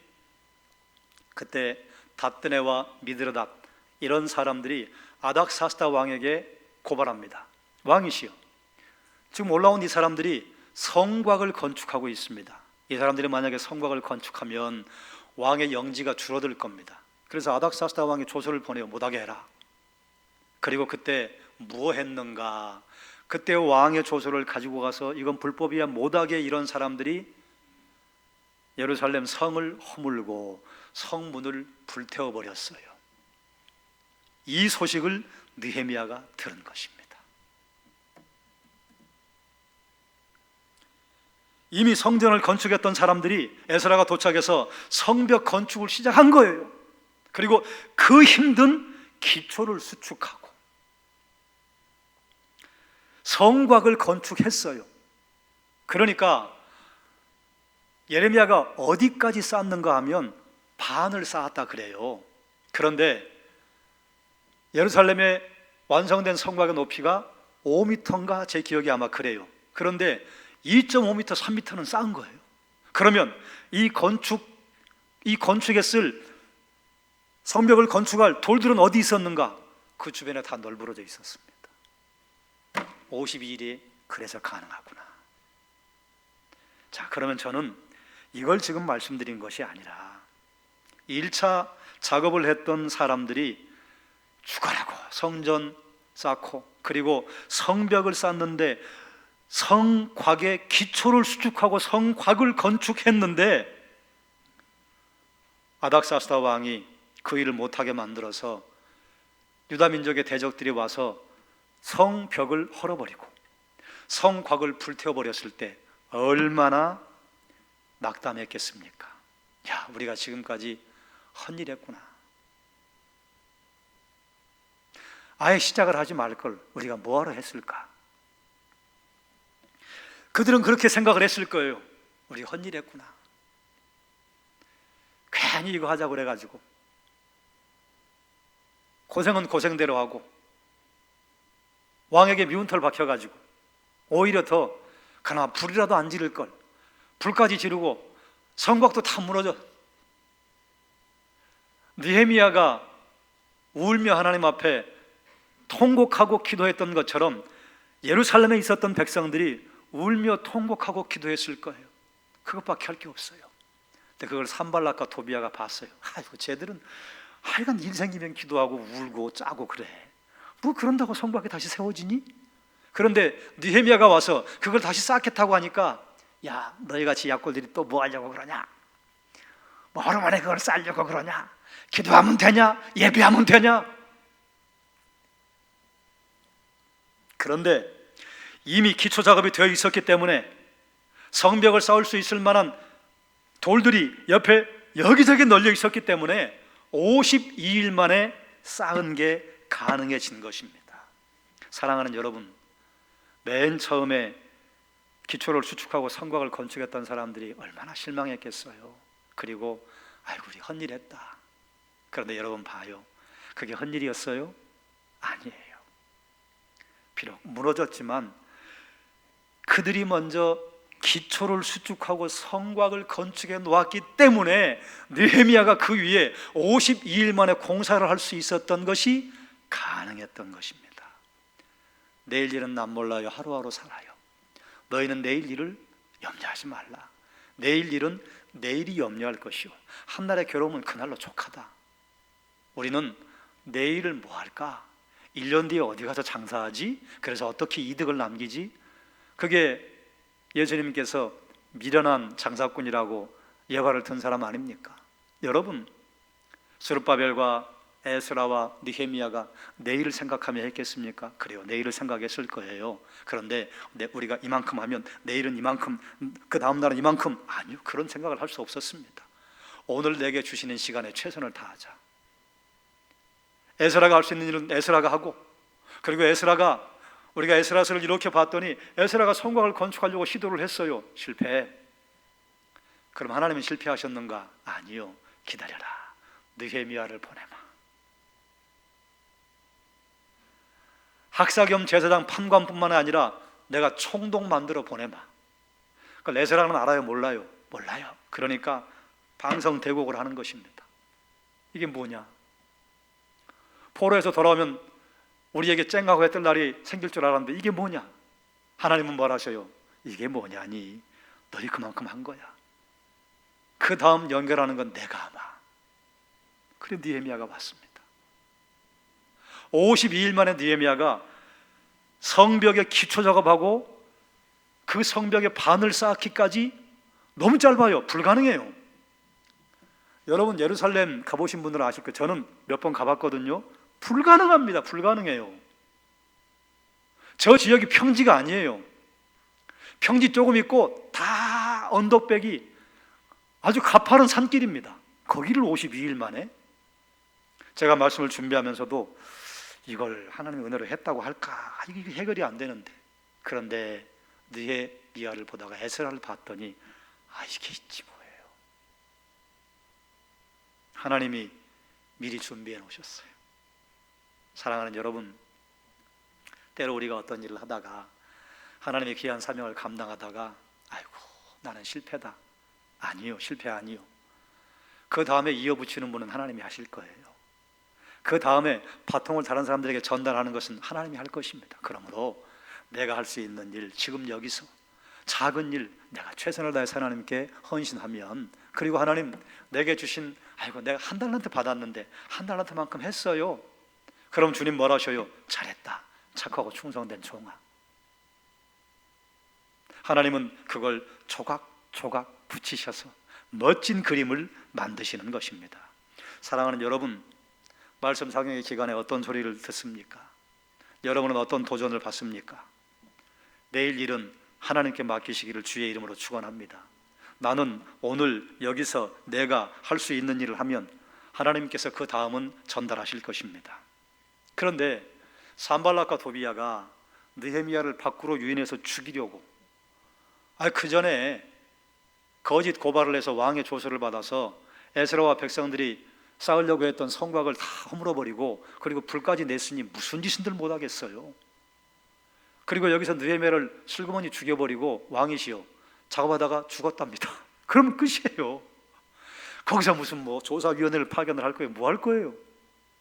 그때 닷드네와 미드르닷 이런 사람들이 아닥사스다 왕에게 고발합니다. 왕이시여, 지금 올라온 이 사람들이 성곽을 건축하고 있습니다. 이 사람들이 만약에 성곽을 건축하면 왕의 영지가 줄어들 겁니다. 그래서 아닥사스다 왕이 조서를 보내어 못하게 해라. 그리고 그때 뭐 했는가? 그때 왕의 조서를 가지고 가서 이건 불법이야 못하게 이런 사람들이 예루살렘 성을 허물고 성문을 불태워버렸어요. 이 소식을 느헤미야가 들은 것입니다. 이미 성전을 건축했던 사람들이 에스라가 도착해서 성벽 건축을 시작한 거예요. 그리고 그 힘든 기초를 수축하고 성곽을 건축했어요. 그러니까 예레미야가 어디까지 쌓는가 하면 반을 쌓았다 그래요. 그런데 예루살렘에 완성된 성곽의 높이가 5m인가 제 기억이 아마 그래요. 그런데 2.5m, 3m는 쌓은 거예요. 그러면 이 건축에 쓸 성벽을 건축할 돌들은 어디 있었는가? 그 주변에 다 널브러져 있었습니다. 52일이 그래서 가능하구나. 자, 그러면 저는 이걸 지금 말씀드린 것이 아니라 1차 작업을 했던 사람들이 죽어라고 성전 쌓고 그리고 성벽을 쌓는데 성곽의 기초를 수축하고 성곽을 건축했는데 아닥사스다 왕이 그 일을 못하게 만들어서 유다 민족의 대적들이 와서 성벽을 헐어버리고 성곽을 불태워버렸을 때 얼마나 낙담했겠습니까? 야, 우리가 지금까지 헛일했구나. 아예 시작을 하지 말걸 우리가 뭐하러 했을까? 그들은 그렇게 생각을 했을 거예요. 우리 헛일했구나. 괜히 이거 하자고 그래가지고 고생은 고생대로 하고 왕에게 미운 털 박혀가지고 오히려 더 그나마 불이라도 안 지를 걸 불까지 지르고 성곽도 다 무너져. 느헤미야가 울며 하나님 앞에 통곡하고 기도했던 것처럼 예루살렘에 있었던 백성들이 울며 통곡하고 기도했을 거예요. 그것밖에 할 게 없어요. 근데 그걸 산발락과 도비아가 봤어요. 아이고, 쟤들은 하여간 일 생기면 기도하고 울고 짜고 그래. 뭐 그런다고 성곽이 다시 세워지니? 그런데 느헤미야가 와서 그걸 다시 쌓겠다고 하니까 야, 너희같이 약골들이 또 뭐 하려고 그러냐? 뭐 하루 만에 그걸 쌓으려고 그러냐? 기도하면 되냐? 예배하면 되냐? 그런데 이미 기초 작업이 되어 있었기 때문에 성벽을 쌓을 수 있을 만한 돌들이 옆에 여기저기 널려 있었기 때문에 52일 만에 쌓은 게 가능해진 것입니다. 사랑하는 여러분, 맨 처음에 기초를 수축하고 성곽을 건축했던 사람들이 얼마나 실망했겠어요. 그리고 아이고 우리 헛일했다. 그런데 여러분 봐요, 그게 헛일이었어요? 아니에요. 비록 무너졌지만 그들이 먼저 기초를 수축하고 성곽을 건축해 놓았기 때문에 느헤미야가 그 위에 52일 만에 공사를 할 수 있었던 것이 가능했던 것입니다. 내일 일은 난 몰라요. 하루하루 살아요. 너희는 내일 일을 염려하지 말라. 내일 일은 내일이 염려할 것이요 한날의 괴로움은 그날로 족하다. 우리는 내일을 뭐 할까? 1년 뒤에 어디 가서 장사하지? 그래서 어떻게 이득을 남기지? 그게 예수님께서 미련한 장사꾼이라고 예화를 든 사람 아닙니까? 여러분, 스룹바벨과 에스라와 느헤미야가 내일을 생각하며 했겠습니까? 그래요, 내일을 생각했을 거예요. 그런데 우리가 이만큼 하면 내일은 이만큼, 그 다음 날은 이만큼, 아니요, 그런 생각을 할 수 없었습니다. 오늘 내게 주시는 시간에 최선을 다하자. 에스라가 할 수 있는 일은 에스라가 하고, 그리고 우리가 에스라서를 이렇게 봤더니 에스라가 성곽을 건축하려고 시도를 했어요. 실패. 그럼 하나님은 실패하셨는가? 아니요, 기다려라. 느헤미야를 보내마. 학사 겸 제사장 판관뿐만 아니라 내가 총독 만들어 보내마. 그러니까 에스라는 알아요? 몰라요? 몰라요. 그러니까 방성대곡을 하는 것입니다. 이게 뭐냐? 포로에서 돌아오면 우리에게 쨍하고 했던 날이 생길 줄 알았는데 이게 뭐냐? 하나님은 뭘 하셔요? 이게 뭐냐니? 너희 그만큼 한 거야. 그 다음 연결하는 건 내가 하마. 그래 느헤미야가 왔습니다. 52일 만에 느헤미야가 성벽의 기초 작업하고 그 성벽의 반을 쌓기까지 너무 짧아요. 불가능해요. 여러분 예루살렘 가보신 분들은 아실 거예요. 저는 몇 번 가봤거든요. 불가능합니다. 불가능해요. 저 지역이 평지가 아니에요. 평지 조금 있고 다 언덕백이 아주 가파른 산길입니다. 거기를 52일 만에. 제가 말씀을 준비하면서도 이걸 하나님의 은혜로 했다고 할까? 이게 해결이 안 되는데. 그런데 느헤미야를 보다가 에스라를 봤더니 이게 있지 뭐예요. 하나님이 미리 준비해 놓으셨어요. 사랑하는 여러분, 때로 우리가 어떤 일을 하다가 하나님의 귀한 사명을 감당하다가 아이고 나는 실패다. 아니요, 실패 아니요. 그 다음에 이어붙이는 분은 하나님이 하실 거예요. 그 다음에 바통을 다른 사람들에게 전달하는 것은 하나님이 할 것입니다. 그러므로 내가 할 수 있는 일, 지금 여기서 작은 일 내가 최선을 다해서 하나님께 헌신하면, 그리고 하나님 내게 주신 내가 한 달란트 받았는데 한 달란트만큼 했어요. 그럼 주님 뭘 하셔요? 잘했다. 착하고 충성된 종아. 하나님은 그걸 조각조각 붙이셔서 멋진 그림을 만드시는 것입니다. 사랑하는 여러분, 말씀 상영의 기간에 어떤 소리를 듣습니까? 여러분은 어떤 도전을 받습니까? 내일 일은 하나님께 맡기시기를 주의 이름으로 축원합니다. 나는 오늘 여기서 내가 할 수 있는 일을 하면 하나님께서 그 다음은 전달하실 것입니다. 그런데 산발락과 도비야가 느헤미야를 밖으로 유인해서 죽이려고, 그 전에 거짓 고발을 해서 왕의 조서를 받아서 에스라와 백성들이 쌓으려고 했던 성곽을 다 허물어버리고, 그리고 불까지 냈으니 무슨 짓인들 못하겠어요. 그리고 여기서 느헤미야를 슬그머니 죽여버리고 왕이시여 작업하다가 죽었답니다. 그러면 끝이에요. 거기서 무슨 조사위원회를 파견을 할 거예요? 뭐 할 거예요?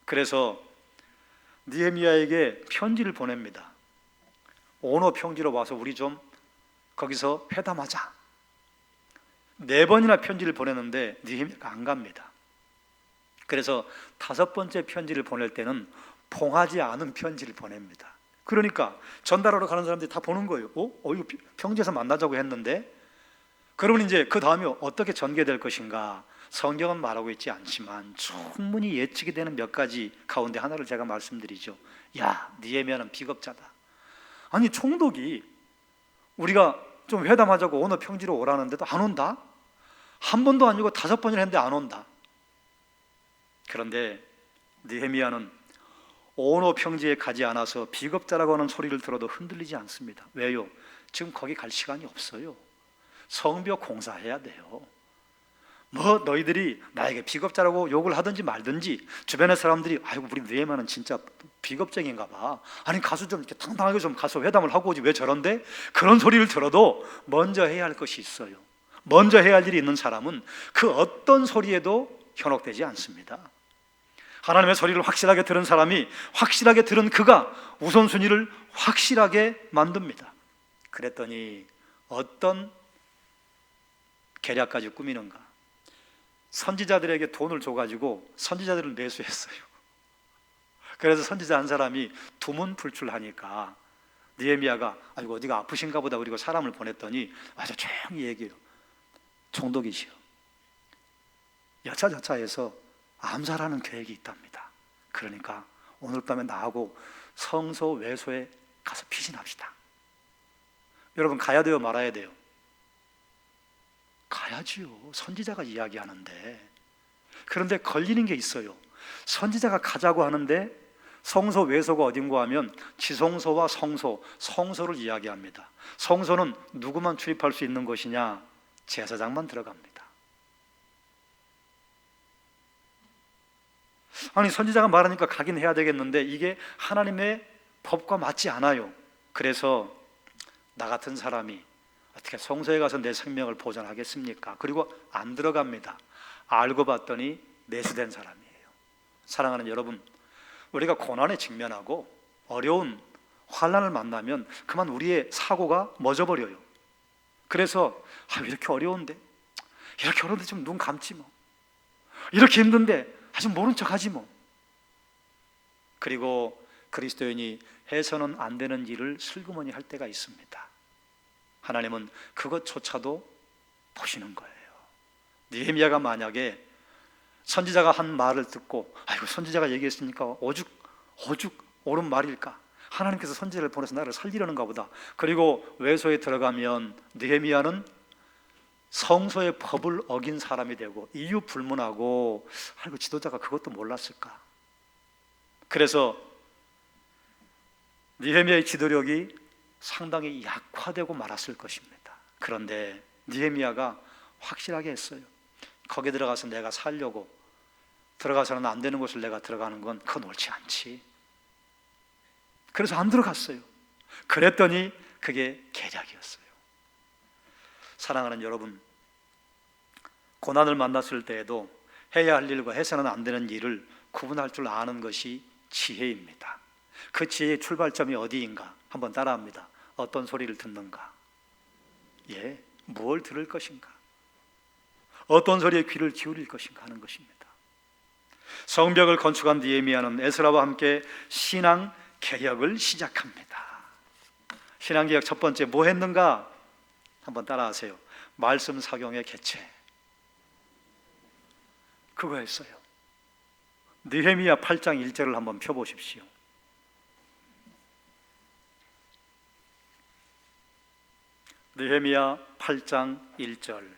그래서 느헤미야에게 편지를 보냅니다. 오너 평지로 와서 우리 좀 거기서 회담하자. 4번이나 편지를 보냈는데 느헤미야가 안 갑니다. 그래서 5번째 편지를 보낼 때는 통하지 않은 편지를 보냅니다. 그러니까 전달하러 가는 사람들이 다 보는 거예요. 이거 평지에서 만나자고 했는데. 그러면 이제 그 다음에 어떻게 전개될 것인가? 성경은 말하고 있지 않지만 충분히 예측이 되는 몇 가지 가운데 하나를 제가 말씀드리죠. 느헤미야는 비겁자다. 아니 총독이 우리가 좀 회담하자고 어느 평지로 오라는데도 안 온다? 한 번도 아니고 5번이나 했는데 안 온다. 그런데 느헤미야는 오노평지에 가지 않아서 비겁자라고 하는 소리를 들어도 흔들리지 않습니다. 왜요? 지금 거기 갈 시간이 없어요. 성벽 공사해야 돼요. 뭐 너희들이 나에게 비겁자라고 욕을 하든지 말든지 주변의 사람들이 아이고 우리 느헤미야는 진짜 비겁쟁인가 봐, 아니 가서 좀 이렇게 당당하게 좀 가서 회담을 하고 오지 왜 저런데? 그런 소리를 들어도 먼저 해야 할 것이 있어요. 먼저 해야 할 일이 있는 사람은 그 어떤 소리에도 현혹되지 않습니다. 하나님의 소리를 확실하게 들은 사람이 확실하게 들은 그가 우선순위를 확실하게 만듭니다. 그랬더니 어떤 계략까지 꾸미는가? 선지자들에게 돈을 줘가지고 선지자들을 매수했어요. 그래서 선지자 한 사람이 두문불출하니까 느헤미야가 아이고 어디가 아프신가 보다 그리고 사람을 보냈더니 아주 조용히 얘기해요. 총독이시여, 여차저차해서 암살하는 계획이 있답니다. 그러니까 오늘 밤에 나하고 성소 외소에 가서 피신합시다. 여러분 가야 돼요, 말아야 돼요? 가야지요. 선지자가 이야기하는데. 그런데 걸리는 게 있어요. 선지자가 가자고 하는데 성소 외소가 어딘가 하면 지성소와 성소, 성소를 이야기합니다. 성소는 누구만 출입할 수 있는 것이냐? 제사장만 들어갑니다. 아니 선지자가 말하니까 가긴 해야 되겠는데 이게 하나님의 법과 맞지 않아요. 그래서 나 같은 사람이 어떻게 성소에 가서 내 생명을 보존하겠습니까? 그리고 안 들어갑니다. 알고 봤더니 매수된 사람이에요. 사랑하는 여러분, 우리가 고난에 직면하고 어려운 환난을 만나면 그만 우리의 사고가 멎어버려요. 그래서 이렇게 어려운데 좀 눈 감지 뭐, 이렇게 힘든데 아주 모른 척하지 뭐. 그리고 그리스도인이 해서는 안 되는 일을 슬그머니 할 때가 있습니다. 하나님은 그것조차도 보시는 거예요. 느헤미야가 만약에 선지자가 한 말을 듣고 아이고 선지자가 얘기했으니까 오죽 옳은 말일까, 하나님께서 선지자를 보내서 나를 살리려는가 보다. 그리고 외소에 들어가면 느헤미야는 성소의 법을 어긴 사람이 되고 이유 불문하고 아이고 지도자가 그것도 몰랐을까. 그래서 느헤미야의 지도력이 상당히 약화되고 말았을 것입니다. 그런데 느헤미야가 확실하게 했어요. 거기 들어가서 내가 살려고 들어가서는 안 되는 곳을 내가 들어가는 건 그건 옳지 않지. 그래서 안 들어갔어요. 그랬더니 그게 계략이었어요. 사랑하는 여러분, 고난을 만났을 때에도 해야 할 일과 해서는 안 되는 일을 구분할 줄 아는 것이 지혜입니다. 그 지혜의 출발점이 어디인가? 한번 따라합니다. 어떤 소리를 듣는가? 뭘 들을 것인가? 어떤 소리에 귀를 기울일 것인가 하는 것입니다. 성벽을 건축한 느헤미야는 에스라와 함께 신앙 개혁을 시작합니다. 신앙 개혁 첫 번째 뭐 했는가? 한번 따라하세요. 말씀 사경의 개최. 그거 했어요. 느헤미야 8장 1절을 한번 펴보십시오. 느헤미야 8장 1절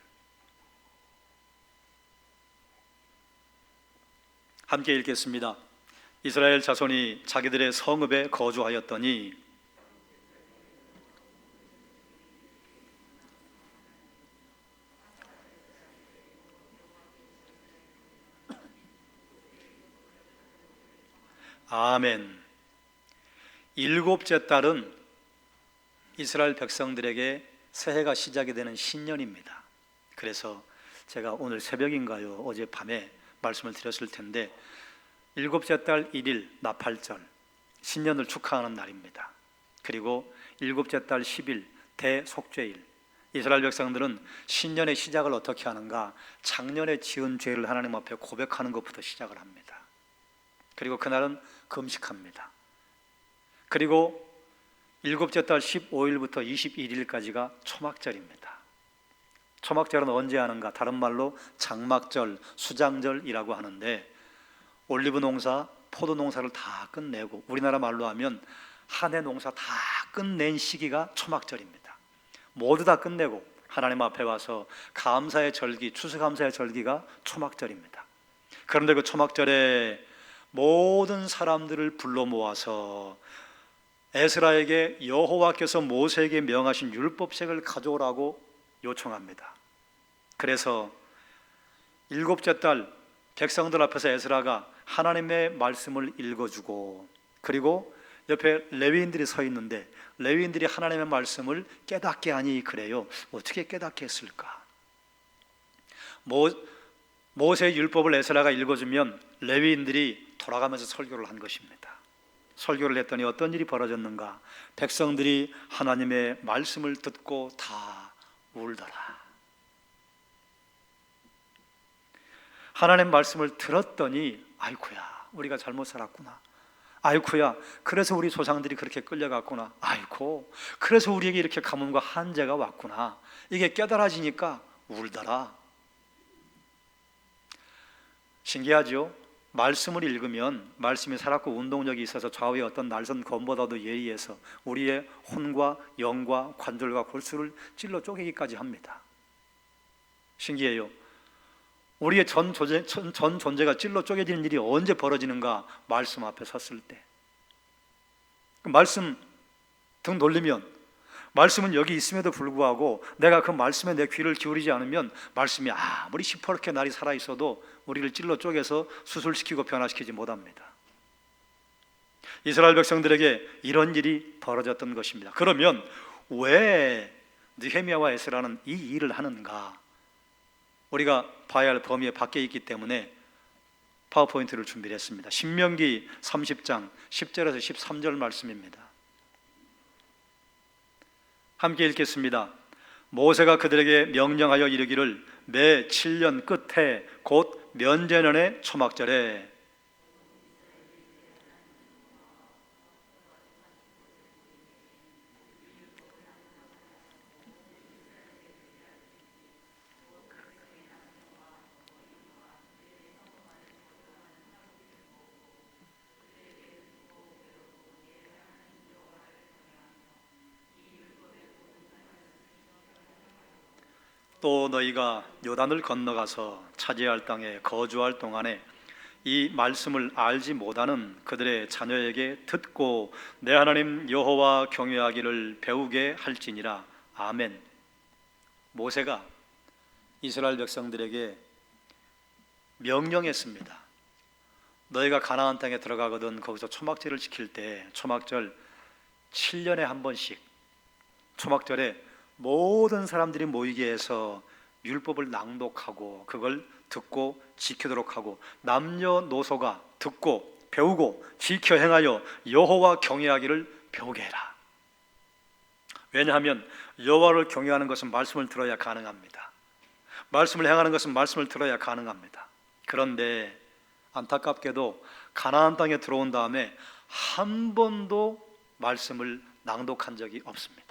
함께 읽겠습니다. 이스라엘 자손이 자기들의 성읍에 거주하였더니 아멘. 일곱째 달은 이스라엘 백성들에게 새해가 시작이 되는 신년입니다. 그래서 제가 오늘 새벽인가요? 어젯밤에 말씀을 드렸을 텐데 일곱째 달 1일 나팔절, 신년을 축하하는 날입니다. 그리고 일곱째 달 10일 대속죄일, 이스라엘 백성들은 신년의 시작을 어떻게 하는가? 작년에 지은 죄를 하나님 앞에 고백하는 것부터 시작을 합니다. 그리고 그날은 금식합니다. 그리고 일곱째 달 15일부터 21일까지가 초막절입니다. 초막절은 언제 하는가? 다른 말로 장막절, 수장절이라고 하는데 올리브 농사, 포도 농사를 다 끝내고 우리나라 말로 하면 한 해 농사 다 끝낸 시기가 초막절입니다. 모두 다 끝내고 하나님 앞에 와서 감사의 절기, 추수감사의 절기가 초막절입니다. 그런데 그 초막절에 모든 사람들을 불러 모아서 에스라에게 여호와께서 모세에게 명하신 율법책을 가져오라고 요청합니다. 그래서 일곱째 달 백성들 앞에서 에스라가 하나님의 말씀을 읽어주고, 그리고 옆에 레위인들이 서 있는데 레위인들이 하나님의 말씀을 깨닫게 하니, 그래요. 어떻게 깨닫게 했을까? 모세의 율법을 에스라가 읽어주면 레위인들이 돌아가면서 설교를 한 것입니다. 설교를 했더니 어떤 일이 벌어졌는가? 백성들이 하나님의 말씀을 듣고 다 울더라. 하나님 말씀을 들었더니 아이쿠야, 우리가 잘못 살았구나. 아이쿠야, 그래서 우리 조상들이 그렇게 끌려갔구나. 아이고, 그래서 우리에게 이렇게 가뭄과 한재가 왔구나. 이게 깨달아지니까 울더라. 신기하죠? 말씀을 읽으면 말씀이 살았고 운동력이 있어서 좌우의 어떤 날선 검보다도 예리해서 우리의 혼과 영과 관절과 골수를 찔러 쪼개기까지 합니다. 신기해요. 우리의 전 존재가 찔러 쪼개지는 일이 언제 벌어지는가? 말씀 앞에 섰을 때. 말씀 등 돌리면, 말씀은 여기 있음에도 불구하고 내가 그 말씀에 내 귀를 기울이지 않으면 말씀이 아무리 시퍼렇게 날이 살아있어도 우리를 찔러 쪼개서 수술시키고 변화시키지 못합니다. 이스라엘 백성들에게 이런 일이 벌어졌던 것입니다. 그러면 왜 느헤미야와 에스라는 이 일을 하는가? 우리가 봐야 할 범위에 밖에 있기 때문에 파워포인트를 준비를 했습니다. 신명기 30장 10절에서 13절 말씀입니다. 함께 읽겠습니다. 모세가 그들에게 명령하여 이르기를 매 7년 끝에 곧 면제년의 초막절에 또 너희가 요단을 건너가서 차지할 땅에 거주할 동안에 이 말씀을 알지 못하는 그들의 자녀에게 듣고 내 하나님 여호와 경외하기를 배우게 할지니라. 아멘. 모세가 이스라엘 백성들에게 명령했습니다. 너희가 가나안 땅에 들어가거든 거기서 초막절을 지킬 때 초막절 7년에 한 번씩 초막절에 모든 사람들이 모이게 해서 율법을 낭독하고 그걸 듣고 지키도록 하고 남녀노소가 듣고 배우고 지켜 행하여 여호와 경외하기를 배우게 해라. 왜냐하면 여호와를 경외하는 것은 말씀을 들어야 가능합니다. 말씀을 행하는 것은 말씀을 들어야 가능합니다. 그런데 안타깝게도 가나안 땅에 들어온 다음에 한 번도 말씀을 낭독한 적이 없습니다.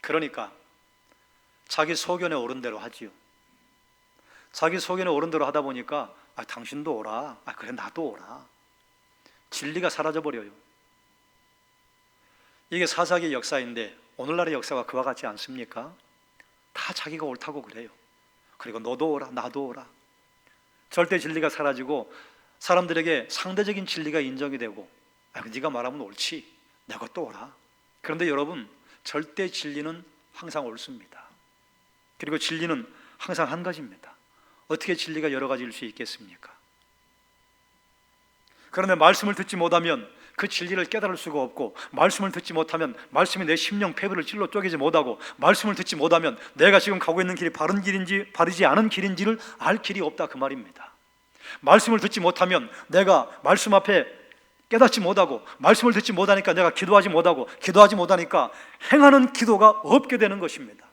그러니까 자기 소견에 오른 대로 하지요. 자기 소견에 오른 대로 하다 보니까 당신도 오라, 그래 나도 오라. 진리가 사라져버려요. 이게 사사기의 역사인데 오늘날의 역사가 그와 같지 않습니까? 다 자기가 옳다고 그래요. 그리고 너도 오라, 나도 오라. 절대 진리가 사라지고 사람들에게 상대적인 진리가 인정이 되고 네가 말하면 옳지, 내 것도 오라. 그런데 여러분, 절대 진리는 항상 옳습니다. 그리고 진리는 항상 한 가지입니다. 어떻게 진리가 여러 가지일 수 있겠습니까? 그런데 말씀을 듣지 못하면 그 진리를 깨달을 수가 없고, 말씀을 듣지 못하면 말씀이 내 심령 패배를 찔러 쪼개지 못하고, 말씀을 듣지 못하면 내가 지금 가고 있는 길이 바른 길인지 바르지 않은 길인지를 알 길이 없다, 그 말입니다. 말씀을 듣지 못하면 내가 말씀 앞에 깨닫지 못하고, 말씀을 듣지 못하니까 내가 기도하지 못하고, 기도하지 못하니까 행하는 기도가 없게 되는 것입니다.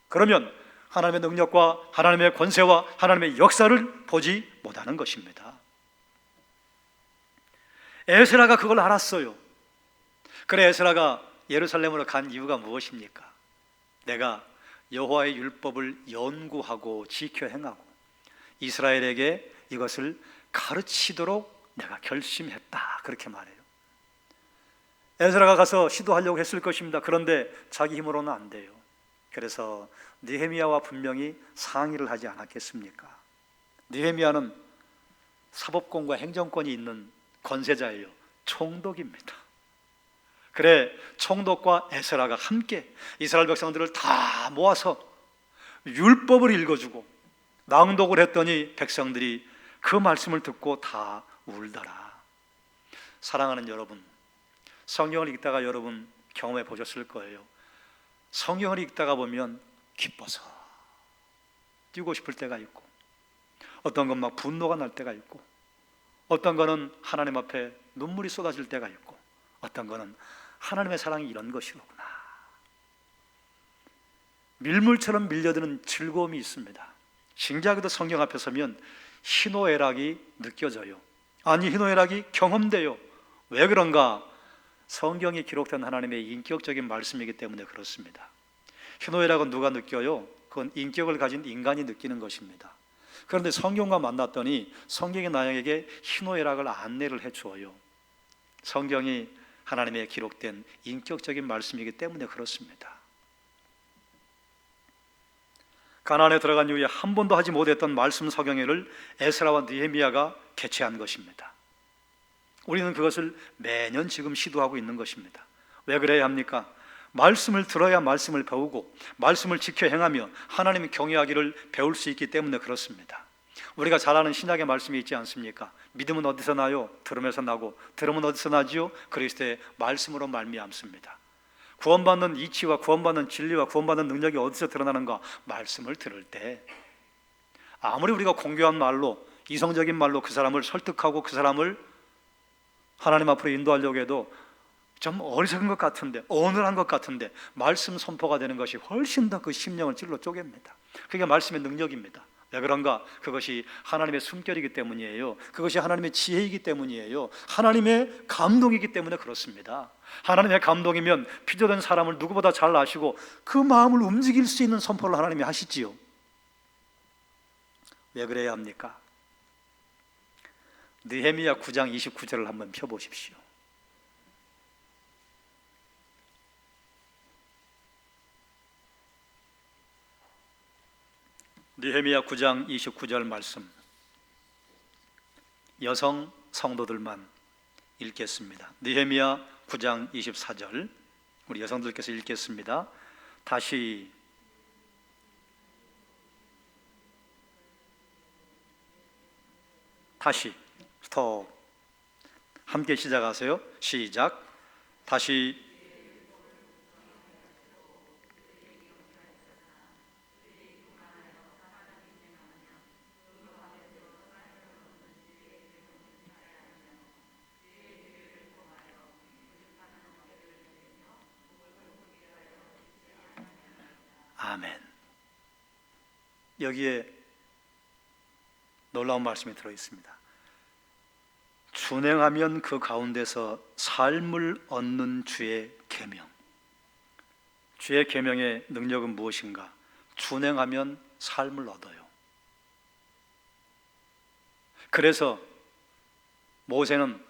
그러면 하나님의 능력과 하나님의 권세와 하나님의 역사를 보지 못하는 것입니다. 에스라가 그걸 알았어요. 그래 에스라가 예루살렘으로 간 이유가 무엇입니까? 내가 여호와의 율법을 연구하고 지켜 행하고 이스라엘에게 이것을 가르치도록 내가 결심했다, 그렇게 말해요. 에스라가 가서 시도하려고 했을 것입니다. 그런데 자기 힘으로는 안 돼요. 그래서 느헤미야와 분명히 상의를 하지 않았겠습니까? 느헤미야는 사법권과 행정권이 있는 권세자예요. 총독입니다. 그래, 총독과 에스라가 함께 이스라엘 백성들을 다 모아서 율법을 읽어주고 낭독을 했더니 백성들이 그 말씀을 듣고 다 울더라. 사랑하는 여러분, 성경을 읽다가 여러분 경험해 보셨을 거예요. 성경을 읽다가 보면 기뻐서 뛰고 싶을 때가 있고, 어떤 건 막 분노가 날 때가 있고, 어떤 거는 하나님 앞에 눈물이 쏟아질 때가 있고, 어떤 거는 하나님의 사랑이 이런 것이로구나, 밀물처럼 밀려드는 즐거움이 있습니다. 신기하게도 성경 앞에 서면 희노애락이 느껴져요. 아니, 희노애락이 경험돼요. 왜 그런가? 성경에 기록된 하나님의 인격적인 말씀이기 때문에 그렇습니다. 희노애락은 누가 느껴요? 그건 인격을 가진 인간이 느끼는 것입니다. 그런데 성경과 만났더니 성경이 나에게 희노애락을 안내를 해주어요. 성경이 하나님의 기록된 인격적인 말씀이기 때문에 그렇습니다. 가나안에 들어간 이후에 한 번도 하지 못했던 말씀 서경회를 에스라와 느헤미야가 개최한 것입니다. 우리는 그것을 매년 지금 시도하고 있는 것입니다. 왜 그래야 합니까? 말씀을 들어야 말씀을 배우고 말씀을 지켜 행하며 하나님의 경외하기를 배울 수 있기 때문에 그렇습니다. 우리가 잘 아는 신약의 말씀이 있지 않습니까? 믿음은 어디서 나요? 들음에서 나고, 들음은 어디서 나지요? 그리스도의 말씀으로 말미암습니다. 구원받는 이치와 구원받는 진리와 구원받는 능력이 어디서 드러나는가? 말씀을 들을 때, 아무리 우리가 공교한 말로, 이성적인 말로 그 사람을 설득하고 그 사람을 하나님 앞으로 인도하려고 해도 좀 어리석은 것 같은데, 어눌한 것 같은데, 말씀 선포가 되는 것이 훨씬 더 그 심령을 찔러 쪼갭니다. 그게 말씀의 능력입니다. 왜 그런가? 그것이 하나님의 숨결이기 때문이에요. 그것이 하나님의 지혜이기 때문이에요. 하나님의 감동이기 때문에 그렇습니다. 하나님의 감동이면 피조된 사람을 누구보다 잘 아시고 그 마음을 움직일 수 있는 선포를 하나님이 하시지요. 왜 그래야 합니까? 느헤미야 9장 29절을 한번 펴보십시오. 느헤미야 9장 29절 말씀, 여성 성도들만 읽겠습니다. 느헤미야 9장 24절, 우리 여성들께서 읽겠습니다. 다시 스톱, 함께 시작하세요. 시작. 다시 아멘. 여기에 놀라운 말씀이 들어있습니다. 준행하면 그 가운데서 삶을 얻는 주의 계명. 주의 계명의 능력은 무엇인가? 준행하면 삶을 얻어요. 그래서 모세는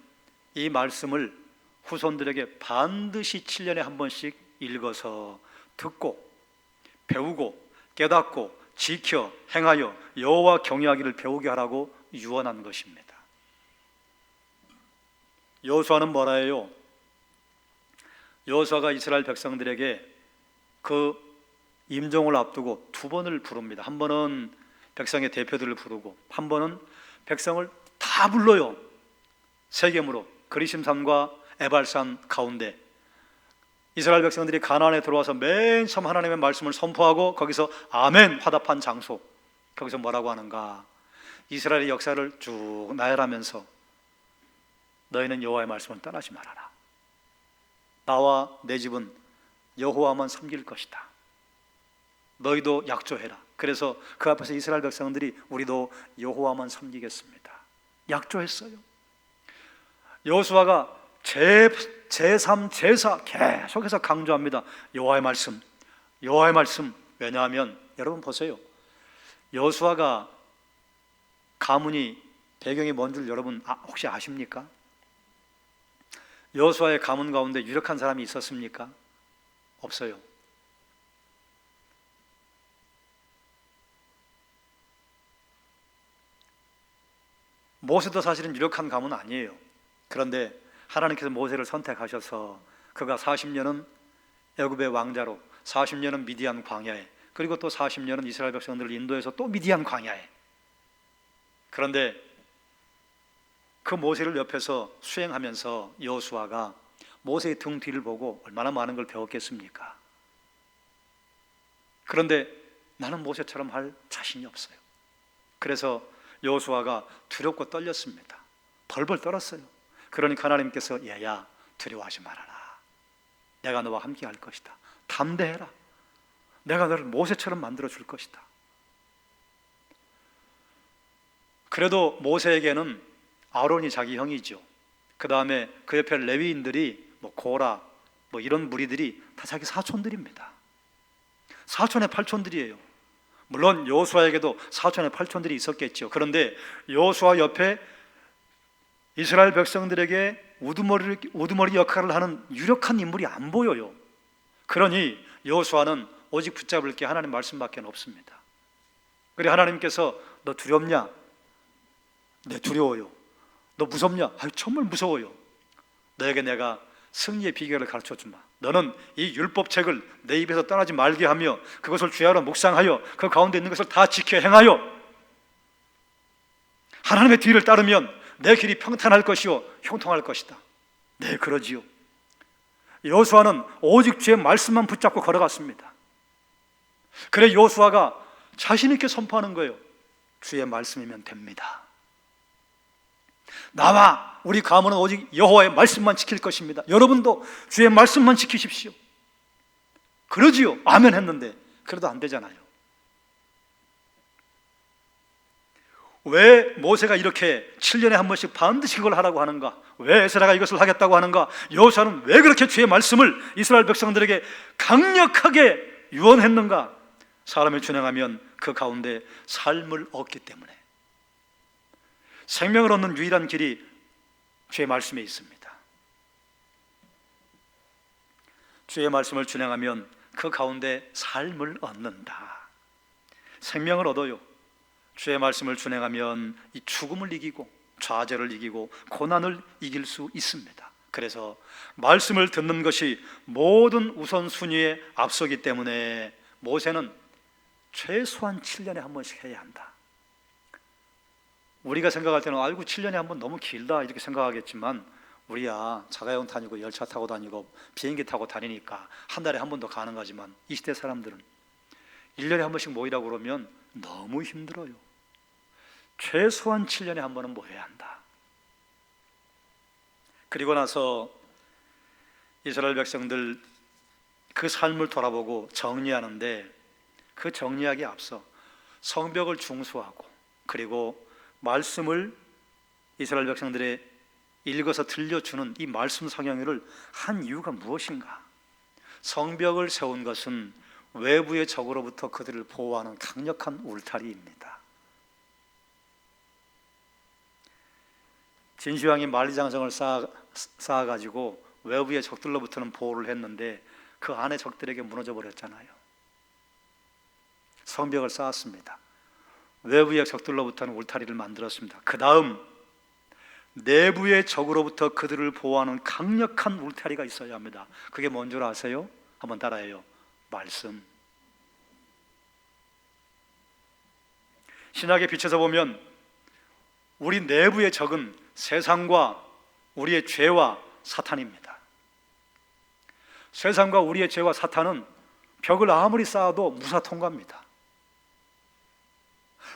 이 말씀을 후손들에게 반드시 7년에 한 번씩 읽어서 듣고 배우고 깨닫고 지켜 행하여 여호와 경외하기를 배우게 하라고 유언한 것입니다. 여호수아는 뭐라 해요? 여호수아가 이스라엘 백성들에게 그 임종을 앞두고 두 번을 부릅니다. 한 번은 백성의 대표들을 부르고 한 번은 백성을 다 불러요. 세겜으로 그리심산과 에발산 가운데 이스라엘 백성들이 가나안에 들어와서 맨 처음 하나님의 말씀을 선포하고 거기서 아멘 화답한 장소, 거기서 뭐라고 하는가? 이스라엘의 역사를 쭉 나열하면서 너희는 여호와의 말씀을 떠나지 말아라. 나와 내 집은 여호와만 섬길 것이다. 너희도 약조해라. 그래서 그 앞에서 이스라엘 백성들이 우리도 여호와만 섬기겠습니다. 약조했어요. 여호수아가 제3, 제4 계속해서 강조합니다. 여호와의 말씀, 여호와의 말씀. 왜냐하면 여러분 보세요. 여호수아가 가문이 배경이 뭔 줄 여러분 혹시 아십니까? 여호수아의 가문 가운데 유력한 사람이 있었습니까? 없어요. 모세도 사실은 유력한 가문 아니에요. 그런데 하나님께서 모세를 선택하셔서 그가 40년은 애굽의 왕자로, 40년은 미디안 광야에, 그리고 또 40년은 이스라엘 백성들을 인도해서 또 미디안 광야에. 그런데 그 모세를 옆에서 수행하면서 여호수아가 모세의 등 뒤를 보고 얼마나 많은 걸 배웠겠습니까? 그런데 나는 모세처럼 할 자신이 없어요. 그래서 여호수아가 두렵고 떨렸습니다. 벌벌 떨었어요. 그러니까 하나님께서 얘야, 두려워하지 말아라. 내가 너와 함께 할 것이다. 담대해라. 내가 너를 모세처럼 만들어 줄 것이다. 그래도 모세에게는 아론이 자기 형이죠. 그 다음에 그 옆에 레위인들이 고라 이런 무리들이 다 자기 사촌들입니다. 사촌의 팔촌들이에요. 물론 여호수아에게도 사촌의 팔촌들이 있었겠죠. 그런데 여호수아 옆에 이스라엘 백성들에게 우두머리 역할을 하는 유력한 인물이 안 보여요. 그러니 여호수아는 오직 붙잡을 게 하나님 말씀밖에 없습니다. 그래 하나님께서 너 두렵냐? 네, 두려워요. 너 무섭냐? 정말 무서워요. 너에게 내가 승리의 비결을 가르쳐주마. 너는 이 율법책을 내 입에서 떠나지 말게 하며 그것을 주야로 묵상하여 그 가운데 있는 것을 다 지켜 행하여 하나님의 뒤를 따르면 내 길이 평탄할 것이요 형통할 것이다. 네, 그러지요. 여호수아는 오직 주의 말씀만 붙잡고 걸어갔습니다. 그래 여호수아가 자신 있게 선포하는 거예요. 주의 말씀이면 됩니다. 나와 우리 가문은 오직 여호와의 말씀만 지킬 것입니다. 여러분도 주의 말씀만 지키십시오. 그러지요. 아멘 했는데 그래도 안 되잖아요. 왜 모세가 이렇게 7년에 한 번씩 반드시 그걸 하라고 하는가? 왜 에스라가 이것을 하겠다고 하는가? 여호수아는 왜 그렇게 주의 말씀을 이스라엘 백성들에게 강력하게 유언했는가? 사람이 준행하면 그 가운데 삶을 얻기 때문에. 생명을 얻는 유일한 길이 주의 말씀에 있습니다. 주의 말씀을 준행하면 그 가운데 삶을 얻는다. 생명을 얻어요. 주의 말씀을 준행하면 이 죽음을 이기고 좌절을 이기고 고난을 이길 수 있습니다. 그래서 말씀을 듣는 것이 모든 우선순위에 앞서기 때문에 모세는 최소한 7년에 한 번씩 해야 한다. 우리가 생각할 때는 아이고 7년에 한 번 너무 길다 이렇게 생각하겠지만 우리야 자가용 다니고 열차 타고 다니고 비행기 타고 다니니까 한 달에 한 번도 가는 거지만 이 시대 사람들은 1년에 한 번씩 모이라고 그러면 너무 힘들어요. 최소한 7년에 한 번은 모여야 한다. 그리고 나서 이스라엘 백성들 그 삶을 돌아보고 정리하는데 그 정리하기에 앞서 성벽을 중수하고 그리고 말씀을 이스라엘 백성들의 읽어서 들려주는 이 말씀 성경을 한 이유가 무엇인가? 성벽을 세운 것은 외부의 적으로부터 그들을 보호하는 강력한 울타리입니다. 진시황이 만리장성을 쌓아가지고 외부의 적들로부터는 보호를 했는데 그 안에 적들에게 무너져 버렸잖아요. 성벽을 쌓았습니다. 외부의 적들로부터는 울타리를 만들었습니다. 그 다음 내부의 적으로부터 그들을 보호하는 강력한 울타리가 있어야 합니다. 그게 뭔 줄 아세요? 한번 따라해요. 말씀. 신약에 비춰서 보면 우리 내부의 적은 세상과 우리의 죄와 사탄입니다. 세상과 우리의 죄와 사탄은 벽을 아무리 쌓아도 무사 통과합니다.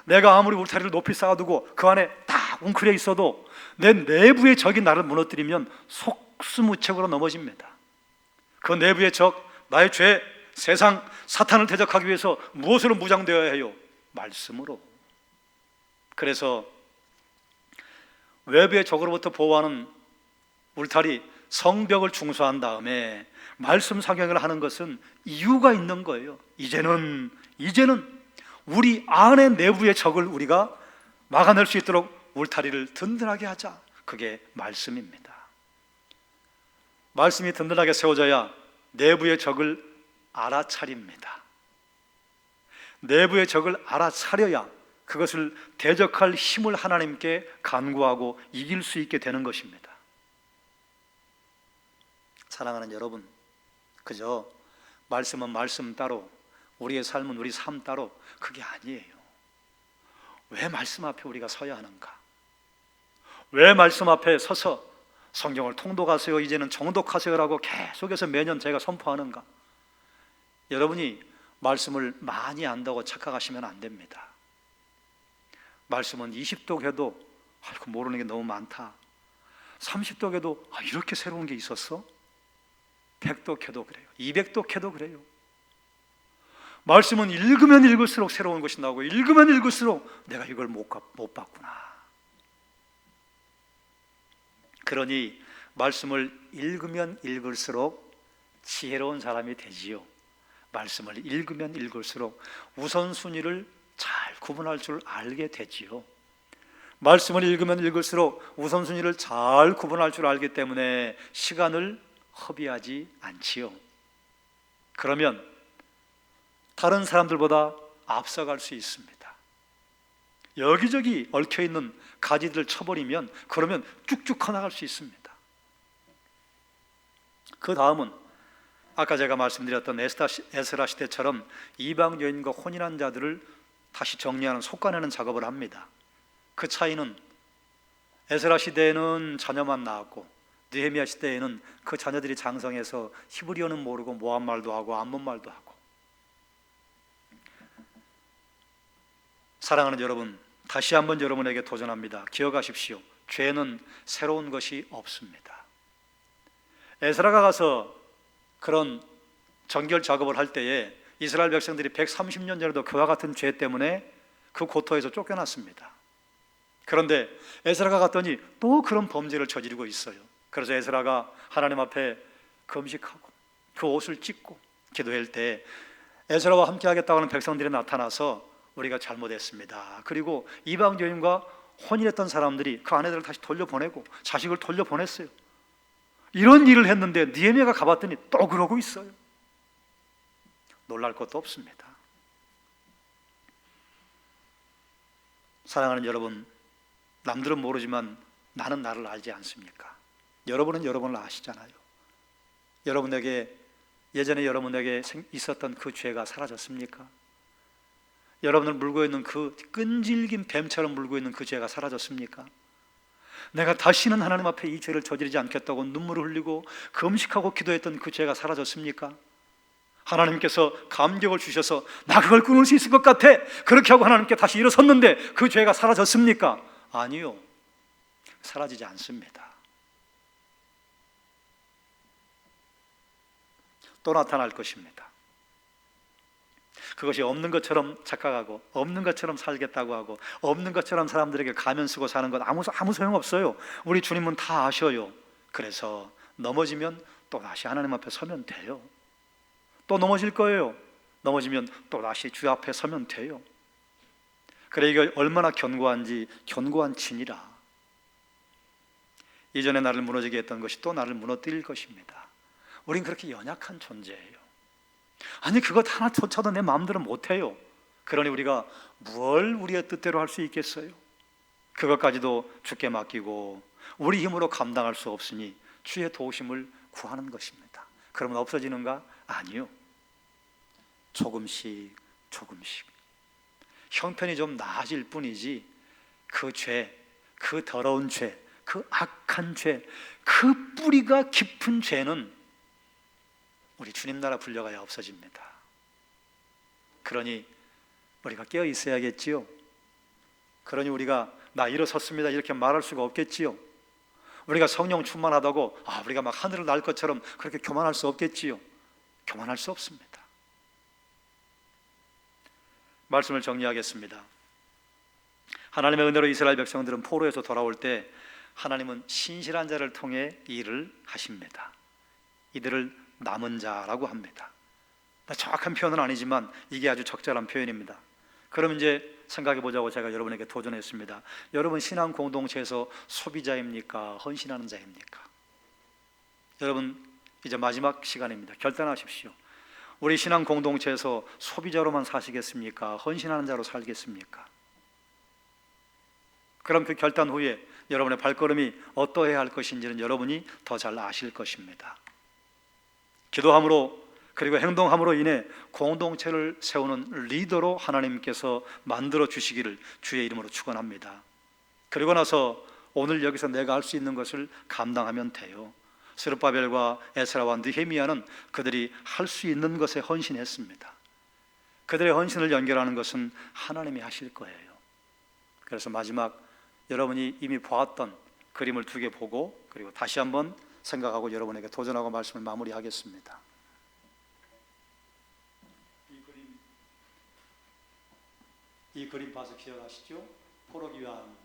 내가 아무리 울타리를 높이 쌓아두고 그 안에 딱 웅크려 있어도 내 내부의 적이 나를 무너뜨리면 속수무책으로 넘어집니다. 그 내부의 적, 나의 죄, 세상, 사탄을 대적하기 위해서 무엇으로 무장되어야 해요? 말씀으로. 그래서 외부의 적으로부터 보호하는 울타리, 성벽을 중수한 다음에 말씀 상경을 하는 것은 이유가 있는 거예요. 이제는 우리 안의 내부의 적을 우리가 막아낼 수 있도록 울타리를 든든하게 하자. 그게 말씀입니다. 말씀이 든든하게 세워져야 내부의 적을 알아차립니다. 내부의 적을 알아차려야 그것을 대적할 힘을 하나님께 간구하고 이길 수 있게 되는 것입니다. 사랑하는 여러분, 그저 말씀은 말씀 따로, 우리의 삶은 우리 삶 따로, 그게 아니에요. 왜 말씀 앞에 우리가 서야 하는가? 왜 말씀 앞에 서서 성경을 통독하세요, 이제는 정독하세요라고 계속해서 매년 제가 선포하는가? 여러분이 말씀을 많이 안다고 착각하시면 안 됩니다. 말씀은 20독 해도 모르는 게 너무 많다, 30독 해도 이렇게 새로운 게 있었어? 100독 해도 그래요. 200독 해도 그래요. 말씀은 읽으면 읽을수록 새로운 것이 나오고, 읽으면 읽을수록 내가 이걸 못 봤구나. 그러니 말씀을 읽으면 읽을수록 지혜로운 사람이 되지요. 말씀을 읽으면 읽을수록 우선순위를 잘 구분할 줄 알게 되지요. 말씀을 읽으면 읽을수록 우선순위를 잘 구분할 줄 알기 때문에 시간을 허비하지 않지요. 그러면 다른 사람들보다 앞서갈 수 있습니다. 여기저기 얽혀있는 가지들을 쳐버리면, 그러면 쭉쭉 커나갈 수 있습니다. 그 다음은 아까 제가 말씀드렸던 에스라 시대처럼 이방 여인과 혼인한 자들을 다시 정리하는, 속가내는 작업을 합니다. 그 차이는 에스라 시대에는 자녀만 낳았고, 느헤미야 시대에는 그 자녀들이 장성해서 히브리어는 모르고 모압 말도 하고 암몬 말도 하고. 사랑하는 여러분, 다시 한번 여러분에게 도전합니다. 기억하십시오. 죄는 새로운 것이 없습니다. 에스라가 가서 그런 정결 작업을 할 때에 이스라엘 백성들이 130년 전에도 그와 같은 죄 때문에 그 고토에서 쫓겨났습니다. 그런데 에스라가 갔더니 또 그런 범죄를 저지르고 있어요. 그래서 에스라가 하나님 앞에 금식하고 그 옷을 찢고 기도할 때 에스라와 함께 하겠다고 하는 백성들이 나타나서 우리가 잘못했습니다, 그리고 이방 여인과 혼인했던 사람들이 그 아내들을 다시 돌려보내고 자식을 돌려보냈어요. 이런 일을 했는데 느헤미야가 가봤더니 또 그러고 있어요. 놀랄 것도 없습니다. 사랑하는 여러분, 남들은 모르지만 나는 나를 알지 않습니까? 여러분은 여러분을 아시잖아요. 예전에 여러분에게 있었던 그 죄가 사라졌습니까? 여러분을 물고 있는 그 끈질긴 뱀처럼 물고 있는 그 죄가 사라졌습니까? 내가 다시는 하나님 앞에 이 죄를 저지르지 않겠다고 눈물을 흘리고 금식하고 기도했던 그 죄가 사라졌습니까? 하나님께서 감격을 주셔서 나 그걸 끊을 수 있을 것 같아, 그렇게 하고 하나님께 다시 일어섰는데 그 죄가 사라졌습니까? 아니요, 사라지지 않습니다. 또 나타날 것입니다. 그것이 없는 것처럼 착각하고 없는 것처럼 살겠다고 하고 없는 것처럼 사람들에게 가면 쓰고 사는 건 아무 소용없어요. 우리 주님은 다 아셔요. 그래서 넘어지면 또 다시 하나님 앞에 서면 돼요. 또 넘어질 거예요. 넘어지면 또 다시 주 앞에 서면 돼요. 그래, 이게 얼마나 견고한지, 견고한 진이라. 이전에 나를 무너지게 했던 것이 또 나를 무너뜨릴 것입니다. 우린 그렇게 연약한 존재예요. 아니, 그것 하나조차도 내 마음대로 못해요. 그러니 우리가 뭘 우리의 뜻대로 할 수 있겠어요? 그것까지도 주께 맡기고 우리 힘으로 감당할 수 없으니 주의 도우심을 구하는 것입니다. 그러면 없어지는가? 아니요. 조금씩 형편이 좀 나아질 뿐이지 그 죄, 그 더러운 죄, 그 악한 죄, 그 뿌리가 깊은 죄는 우리 주님 나라 불려가야 없어집니다. 그러니 우리가 깨어 있어야겠지요. 그러니 우리가 나 일어섰습니다 이렇게 말할 수가 없겠지요. 우리가 성령 충만하다고 우리가 막 하늘을 날 것처럼 그렇게 교만할 수 없겠지요. 교만할 수 없습니다. 말씀을 정리하겠습니다. 하나님의 은혜로 이스라엘 백성들은 포로에서 돌아올 때 하나님은 신실한 자를 통해 일을 하십니다. 이들을 남은 자라고 합니다. 정확한 표현은 아니지만 이게 아주 적절한 표현입니다. 그럼 이제 생각해 보자고 제가 여러분에게 도전했습니다. 여러분 신앙 공동체에서 소비자입니까? 헌신하는 자입니까? 여러분 이제 마지막 시간입니다. 결단하십시오. 우리 신앙 공동체에서 소비자로만 사시겠습니까? 헌신하는 자로 살겠습니까? 그럼 그 결단 후에 여러분의 발걸음이 어떠해야 할 것인지는 여러분이 더 잘 아실 것입니다. 기도함으로 그리고 행동함으로 인해 공동체를 세우는 리더로 하나님께서 만들어 주시기를 주의 이름으로 축원합니다. 그리고 나서 오늘 여기서 내가 할 수 있는 것을 감당하면 돼요. 스룹바벨과 에스라와 느헤미야는 그들이 할 수 있는 것에 헌신했습니다. 그들의 헌신을 연결하는 것은 하나님이 하실 거예요. 그래서 마지막 여러분이 이미 보았던 그림을 두 개 보고 그리고 다시 한번 생각하고 여러분에게 도전하고 말씀을 마무리하겠습니다. 이 그림 봐서 기억하시죠? 포로기환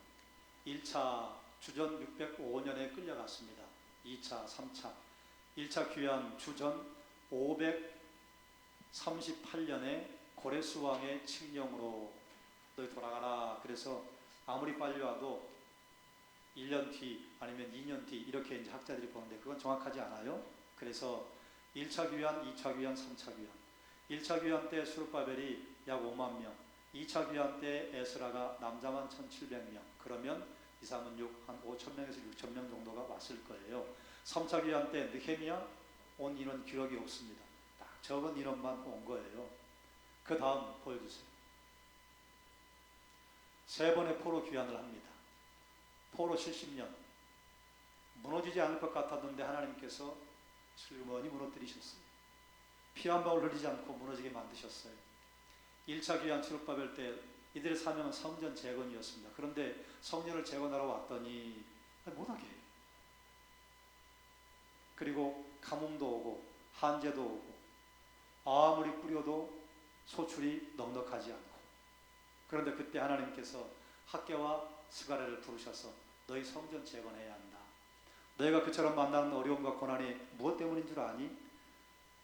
1차 주전 605년에 끌려갔습니다. 2차, 3차 1차 귀환 주전 538년에 고레스 왕의 칙령으로 너희 돌아가라. 그래서 아무리 빨리 와도 1년 뒤 아니면 2년 뒤 이렇게 이제 학자들이 보는데 그건 정확하지 않아요. 그래서 1차 귀환, 2차 귀환, 3차 귀환. 1차 귀환 때 스룹바벨이 약 5만 명, 2차 귀환 때 에스라가 남자만 1,700명. 그러면 이 사람은 한 5,000명에서 6,000명 정도가 왔을 거예요. 3차 귀환 때 느헤미야 온 인원 기록이 없습니다. 딱 적은 인원만 온 거예요. 그 다음 보여주세요. 세 번의 포로 귀환을 합니다. 포로 70년 무너지지 않을 것 같았는데 하나님께서 슬그머니 무너뜨리셨어요. 피 한 방울 흘리지 않고 무너지게 만드셨어요. 1차 귀환 스룹바벨 때 이들의 사명은 성전 재건이었습니다. 그런데 성전을 재건하러 왔더니 못하게 해요. 그리고 가뭄도 오고 한재도 오고 아무리 뿌려도 소출이 넉넉하지 않고, 그런데 그때 하나님께서 학개와 스가랴를 부르셔서 너희 성전 재건해야 한다. 너희가 그처럼 만나는 어려움과 고난이 무엇 때문인 줄 아니?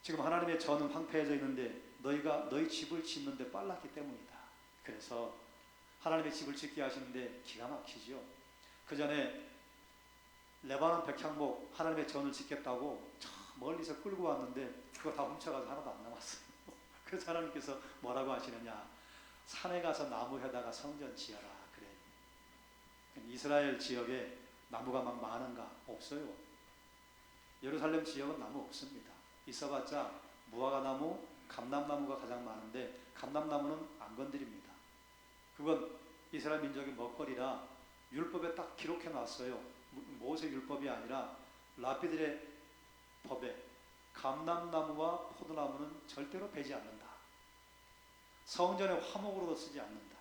지금 하나님의 전은 황폐해져 있는데 너희가 너희 집을 짓는데 빨랐기 때문이다. 그래서 하나님의 집을 짓게 하시는데 기가 막히죠. 그 전에 레바논 백향목 하나님의 전을 짓겠다고 저 멀리서 끌고 왔는데 그거 다 훔쳐가서 하나도 안 남았어요. 그래서 하나님께서 뭐라고 하시느냐, 산에 가서 나무에다가 성전 지어라. 그래. 이스라엘 지역에 나무가 막 많은가? 없어요. 예루살렘 지역은 나무 없습니다. 있어봤자 무화과나무, 감람나무가 가장 많은데 감람나무는 안 건드립니다. 그건 이스라엘 민족의 먹거리라 율법에 딱 기록해 놨어요. 모세 율법이 아니라 랍비들의 법에 감람나무와 포도나무는 절대로 베지 않는다. 성전의 화목으로도 쓰지 않는다.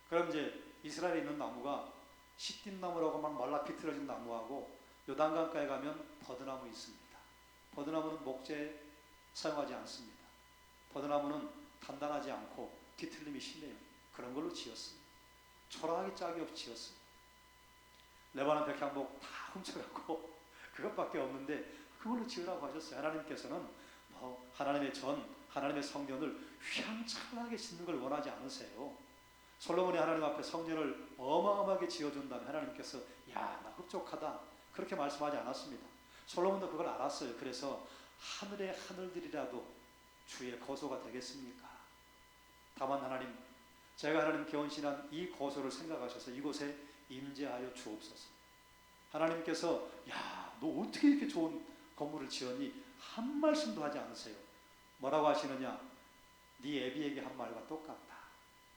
그럼 이제 이스라엘에 있는 나무가 시띠나무라고 막 말라 비틀어진 나무하고 요단강가에 가면 버드나무 있습니다. 버드나무는 목재에 사용하지 않습니다. 버드나무는 단단하지 않고 뒤틀림이 심해요. 그런 걸로 지었습니다. 초라하게 짝이 없이 지었습니다. 레바논 백향목 다 훔쳐갖고 그것밖에 없는데 그걸로 지으라고 하셨어요. 하나님께서는 하나님의 전, 하나님의 성전을 휘황찬란하게 짓는 걸 원하지 않으세요. 솔로몬이 하나님 앞에 성전을 어마어마하게 지어준다면 하나님께서 야, 나 흡족하다 그렇게 말씀하지 않았습니다. 솔로몬도 그걸 알았어요. 그래서 하늘의 하늘들이라도 주의 거소가 되겠습니까? 다만 하나님, 제가 하나님께 헌신한 이 거소를 생각하셔서 이곳에 임재하여 주옵소서. 하나님께서 야, 너 어떻게 이렇게 좋은 건물을 지었니? 한 말씀도 하지 않으세요. 뭐라고 하시느냐? 네 애비에게 한 말과 똑같다.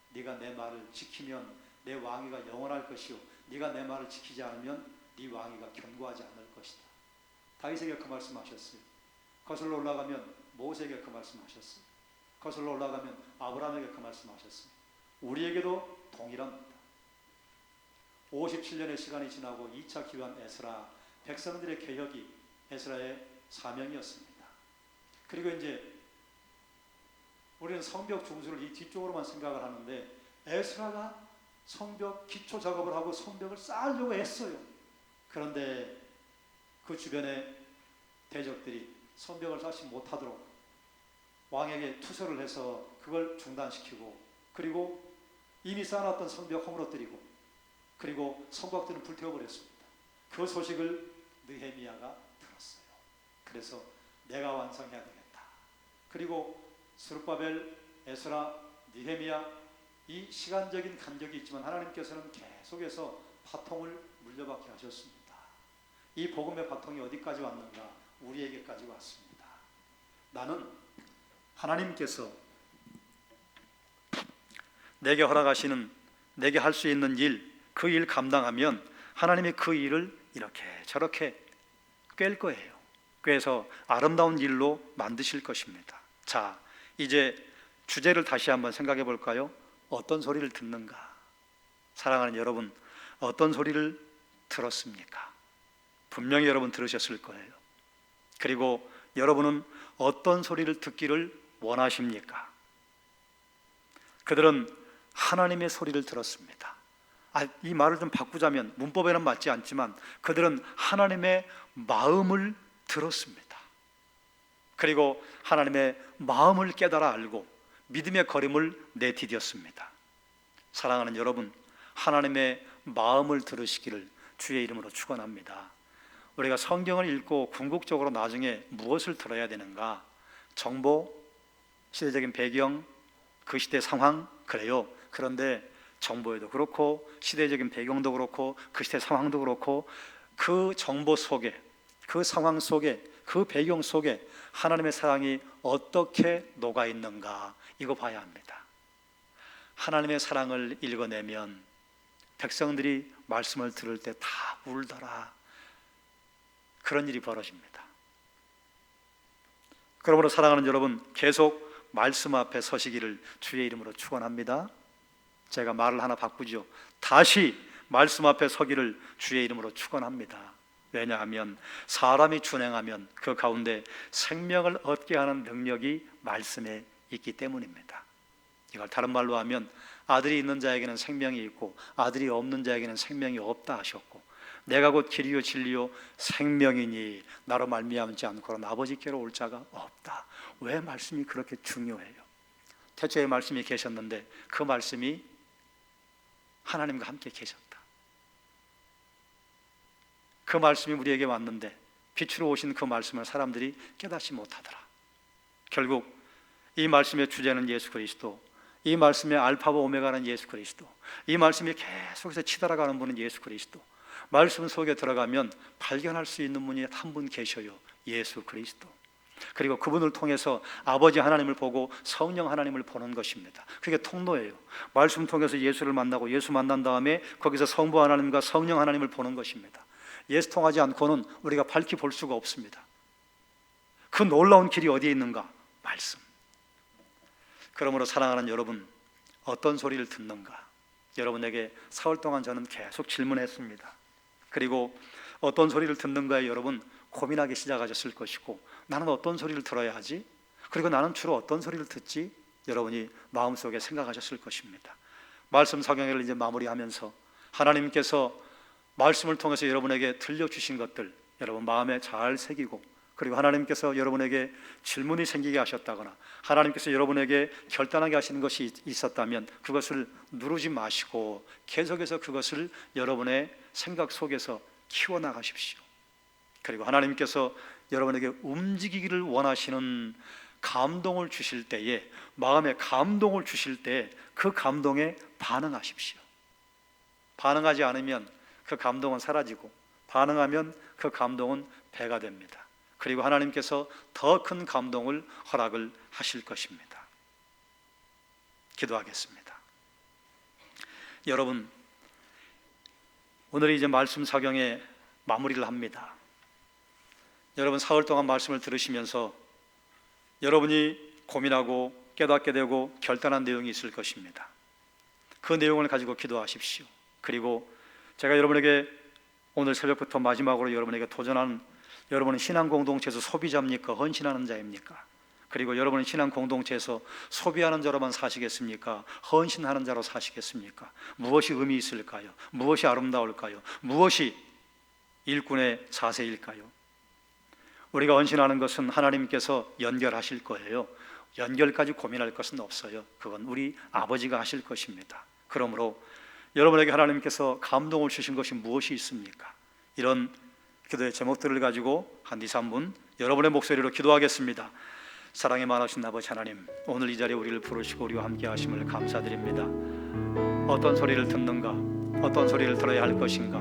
네가 내 말을 지키면 내 왕위가 영원할 것이요 네가 내 말을 지키지 않으면 네 왕위가 견고하지 않을 것이다. 다윗에게 그 말씀하셨어요. 거슬러 올라가면 모세에게 그 말씀하셨어요. 거슬러 올라가면 아브라함에게 그 말씀하셨어요. 우리에게도 동일합니다. 57년의 시간이 지나고 2차 기환 에스라, 백성들의 개혁이 에스라의 사명이었습니다. 그리고 이제 우리는 성벽 중수를 이 뒤쪽으로만 생각을 하는데 에스라가 성벽 기초 작업을 하고 성벽을 쌓으려고 했어요. 그런데 그 주변의 대적들이 성벽을 쌓지 못하도록 왕에게 투서를 해서 그걸 중단시키고, 그리고 이미 쌓아놨던 성벽 허물어뜨리고, 그리고 성곽들은 불태워버렸습니다. 그 소식을 느헤미야가 들었어요. 그래서 내가 완성해야 되겠다. 그리고 스룹바벨, 에스라, 느헤미야 이 시간적인 간격이 있지만 하나님께서는 계속 계속해서 파통을 물려받게 하셨습니다. 이 복음의 바통이 어디까지 왔는가? 우리에게까지 왔습니다. 나는 하나님께서 내게 허락하시는, 내게 할 수 있는 일, 그 일 감당하면 하나님이 그 일을 이렇게 저렇게 꿰을 거예요. 꿰서 아름다운 일로 만드실 것입니다. 자, 이제 주제를 다시 한번 생각해 볼까요? 어떤 소리를 듣는가? 사랑하는 여러분, 어떤 소리를 들었습니까? 분명히 여러분 들으셨을 거예요. 그리고 여러분은 어떤 소리를 듣기를 원하십니까? 그들은 하나님의 소리를 들었습니다. 이 말을 좀 바꾸자면 문법에는 맞지 않지만 그들은 하나님의 마음을 들었습니다. 그리고 하나님의 마음을 깨달아 알고 믿음의 걸음을 내디뎠습니다. 사랑하는 여러분, 하나님의 마음을 들으시기를 주의 이름으로 축원합니다. 우리가 성경을 읽고 궁극적으로 나중에 무엇을 들어야 되는가? 정보, 시대적인 배경, 그 시대 상황, 그래요. 그런데 정보에도 그렇고 시대적인 배경도 그렇고 그 시대 상황도 그렇고 그 정보 속에, 그 상황 속에, 그 배경 속에 하나님의 사랑이 어떻게 녹아 있는가, 이거 봐야 합니다. 하나님의 사랑을 읽어내면 백성들이 말씀을 들을 때 다 울더라, 그런 일이 벌어집니다. 그러므로 사랑하는 여러분, 계속 말씀 앞에 서시기를 주의 이름으로 축원합니다. 제가 말을 하나 바꾸죠. 다시 말씀 앞에 서기를 주의 이름으로 축원합니다. 왜냐하면 사람이 준행하면 그 가운데 생명을 얻게 하는 능력이 말씀에 있기 때문입니다. 이걸 다른 말로 하면 아들이 있는 자에게는 생명이 있고 아들이 없는 자에게는 생명이 없다 하셨고, 내가 곧 길이요 진리요 생명이니 나로 말미암지 않고는 아버지께로 올 자가 없다. 왜 말씀이 그렇게 중요해요? 태초에 말씀이 계셨는데 그 말씀이 하나님과 함께 계셨다. 그 말씀이 우리에게 왔는데 빛으로 오신 그 말씀을 사람들이 깨닫지 못하더라. 결국 이 말씀의 주제는 예수 그리스도, 이 말씀의 알파와 오메가는 예수 그리스도, 이 말씀이 계속해서 치달아가는 분은 예수 그리스도. 말씀 속에 들어가면 발견할 수 있는 분이 한 분 계셔요. 예수 그리스도. 그리고 그분을 통해서 아버지 하나님을 보고 성령 하나님을 보는 것입니다. 그게 통로예요. 말씀 통해서 예수를 만나고 예수 만난 다음에 거기서 성부 하나님과 성령 하나님을 보는 것입니다. 예수 통하지 않고는 우리가 밝히 볼 수가 없습니다. 그 놀라운 길이 어디에 있는가? 말씀. 그러므로 사랑하는 여러분, 어떤 소리를 듣는가? 여러분에게 사흘 동안 저는 계속 질문했습니다. 그리고 어떤 소리를 듣는가에 여러분 고민하기 시작하셨을 것이고, 나는 어떤 소리를 들어야 하지? 그리고 나는 주로 어떤 소리를 듣지? 여러분이 마음속에 생각하셨을 것입니다. 말씀 성경을 이제 마무리하면서 하나님께서 말씀을 통해서 여러분에게 들려주신 것들 여러분 마음에 잘 새기고, 그리고 하나님께서 여러분에게 질문이 생기게 하셨다거나 하나님께서 여러분에게 결단하게 하시는 것이 있었다면 그것을 누르지 마시고 계속해서 그것을 여러분의 생각 속에서 키워나가십시오. 그리고 하나님께서 여러분에게 움직이기를 원하시는 감동을 주실 때에, 마음에 감동을 주실 때 그 감동에 반응하십시오. 반응하지 않으면 그 감동은 사라지고, 반응하면 그 감동은 배가 됩니다. 그리고 하나님께서 더 큰 감동을 허락을 하실 것입니다. 기도하겠습니다. 여러분, 오늘 이제 말씀 사경의 마무리를 합니다. 여러분 사흘 동안 말씀을 들으시면서 여러분이 고민하고 깨닫게 되고 결단한 내용이 있을 것입니다. 그 내용을 가지고 기도하십시오. 그리고 제가 여러분에게 오늘 새벽부터 마지막으로 여러분에게 도전하는, 여러분은 신앙 공동체에서 소비자입니까? 헌신하는 자입니까? 그리고 여러분은 신앙 공동체에서 소비하는 자로만 사시겠습니까? 헌신하는 자로 사시겠습니까? 무엇이 의미 있을까요? 무엇이 아름다울까요? 무엇이 일꾼의 자세일까요? 우리가 헌신하는 것은 하나님께서 연결하실 거예요. 연결까지 고민할 것은 없어요. 그건 우리 아버지가 하실 것입니다. 그러므로 여러분에게 하나님께서 감동을 주신 것이 무엇이 있습니까? 이런 기도의 제목들을 가지고 한 2, 3분 여러분의 목소리로 기도하겠습니다. 사랑이 많으신 아버지 하나님, 오늘 이 자리에 우리를 부르시고 우리와 함께 하심을 감사드립니다. 어떤 소리를 듣는가? 어떤 소리를 들어야 할 것인가,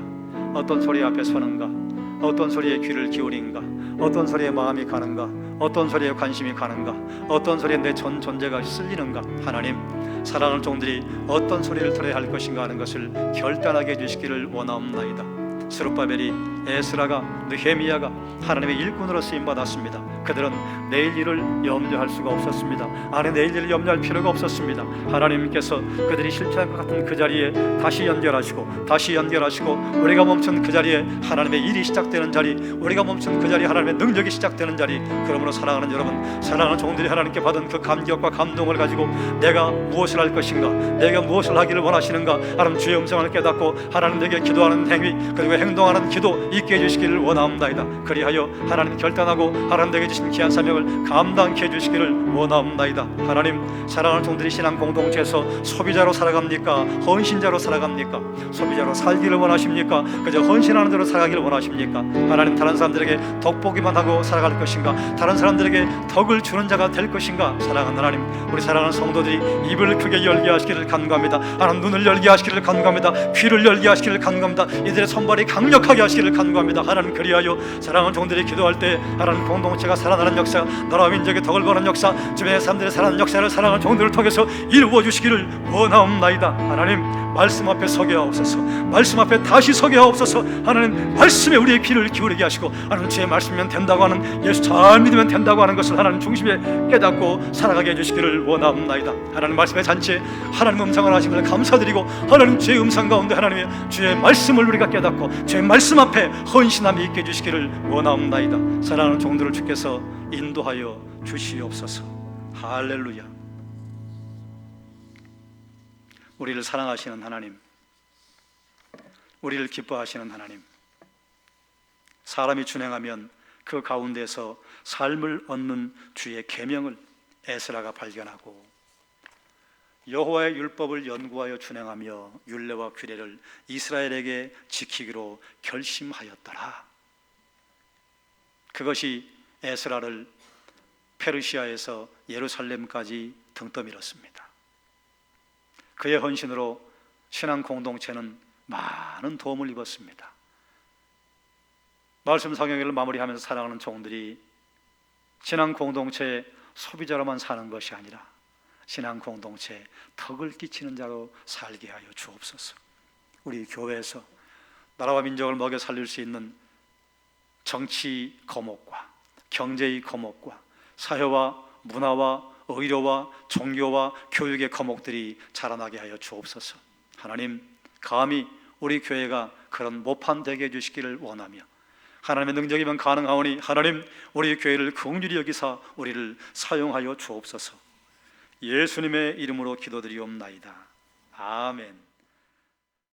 어떤 소리 앞에 서는가, 어떤 소리에 귀를 기울인가, 어떤 소리에 마음이 가는가, 어떤 소리에 관심이 가는가, 어떤 소리에 내 전 존재가 쓸리는가. 하나님, 사랑하는 종들이 어떤 소리를 들어야 할 것인가 하는 것을 결단하게 해주시기를 원하옵나이다. 스룹바벨이, 에스라가, 느헤미야가 하나님의 일꾼으로 쓰임받았습니다. 그들은 내일 일을 염려할 수가 없었습니다. 내일 일을 염려할 필요가 없었습니다. 하나님께서 그들이 실패한 것 같은 그 자리에 다시 연결하시고 우리가 멈춘 그 자리에 하나님의 일이 시작되는 자리, 우리가 멈춘 그 자리에 하나님의 능력이 시작되는 자리. 그러므로 사랑하는 여러분, 사랑하는 종들이 하나님께 받은 그 감격과 감동을 가지고 내가 무엇을 할 것인가, 내가 무엇을 하기를 원하시는가 하나님 주의 음성을 깨닫고 하나님에게 기도하는 행위 그리고 행동하는 기도 있게 해주시기를 원하옵나이다. 그리하여 하나님 결단하고 하나님에게 주신 귀한 사명을 감당케 해주시기를 원하옵나이다. 하나님, 사랑하는 종들이 신앙 공동체에서 소비자로 살아갑니까, 헌신자로 살아갑니까? 소비자로 살기를 원하십니까? 그저 헌신하는 대로 살아가기를 원하십니까? 하나님, 다른 사람들에게 덕보기만 하고 살아갈 것인가, 다른 사람들에게 덕을 주는 자가 될 것인가? 사랑하는 하나님, 우리 사랑하는 성도들이 입을 크게 열게 하시기를 간구합니다. 하나님, 눈을 열게 하시기를 간구합니다. 귀를 열게 하시기를 간구합니다. 이들의 손발이 강력하게 하시기를 간구합니다. 하나님, 그리하여 사랑하는 종들이 기도할 때 하나님 공동체가 살아나는 역사, 나라 민족의 덕을 보는 역사, 주변의 사람들의 살아나는 역사를 사랑하는 종들을 통해서 이루어 주시기를 원하옵나이다. 하나님, 말씀 앞에 서게 하옵소서. 말씀 앞에 다시 서게 하옵소서. 하나님, 말씀에 우리의 귀를 기울이게 하시고 하나님, 주의 말씀이면 된다고 하는, 예수 잘 믿으면 된다고 하는 것을 하나님 중심에 깨닫고 살아가게 해주시기를 원하옵나이다. 하나님, 말씀의 잔치에 하나님 음성을 하심을 감사드리고 하나님, 주의 음성 가운데 하나님의 주의 말씀을 우리가 깨닫고 주의 말씀 앞에 헌신함이 있게 해주시기를 원하옵나이다. 사랑하는 종들을 주께서 인도하여 주시옵소서. 할렐루야. 우리를 사랑하시는 하나님, 우리를 기뻐하시는 하나님, 사람이 준행하면 그 가운데서 삶을 얻는 주의 계명을 에스라가 발견하고 여호와의 율법을 연구하여 준행하며 율례와 규례를 이스라엘에게 지키기로 결심하였더라. 그것이 에스라를 페르시아에서 예루살렘까지 등떠밀었습니다. 그의 헌신으로 신앙 공동체는 많은 도움을 입었습니다. 말씀 성경을 마무리하면서 사랑하는 종들이 신앙 공동체의 소비자로만 사는 것이 아니라 신앙 공동체에 덕을 끼치는 자로 살게 하여 주옵소서. 우리 교회에서 나라와 민족을 먹여 살릴 수 있는 정치 거목과 경제의 거목과 사회와 문화와 의료와 종교와 교육의 거목들이 자라나게 하여 주옵소서. 하나님, 감히 우리 교회가 그런 모판 되게 해주시기를 원하며 하나님의 능력이면 가능하오니 하나님, 우리 교회를 긍휼히 여기사 우리를 사용하여 주옵소서. 예수님의 이름으로 기도드리옵나이다. 아멘.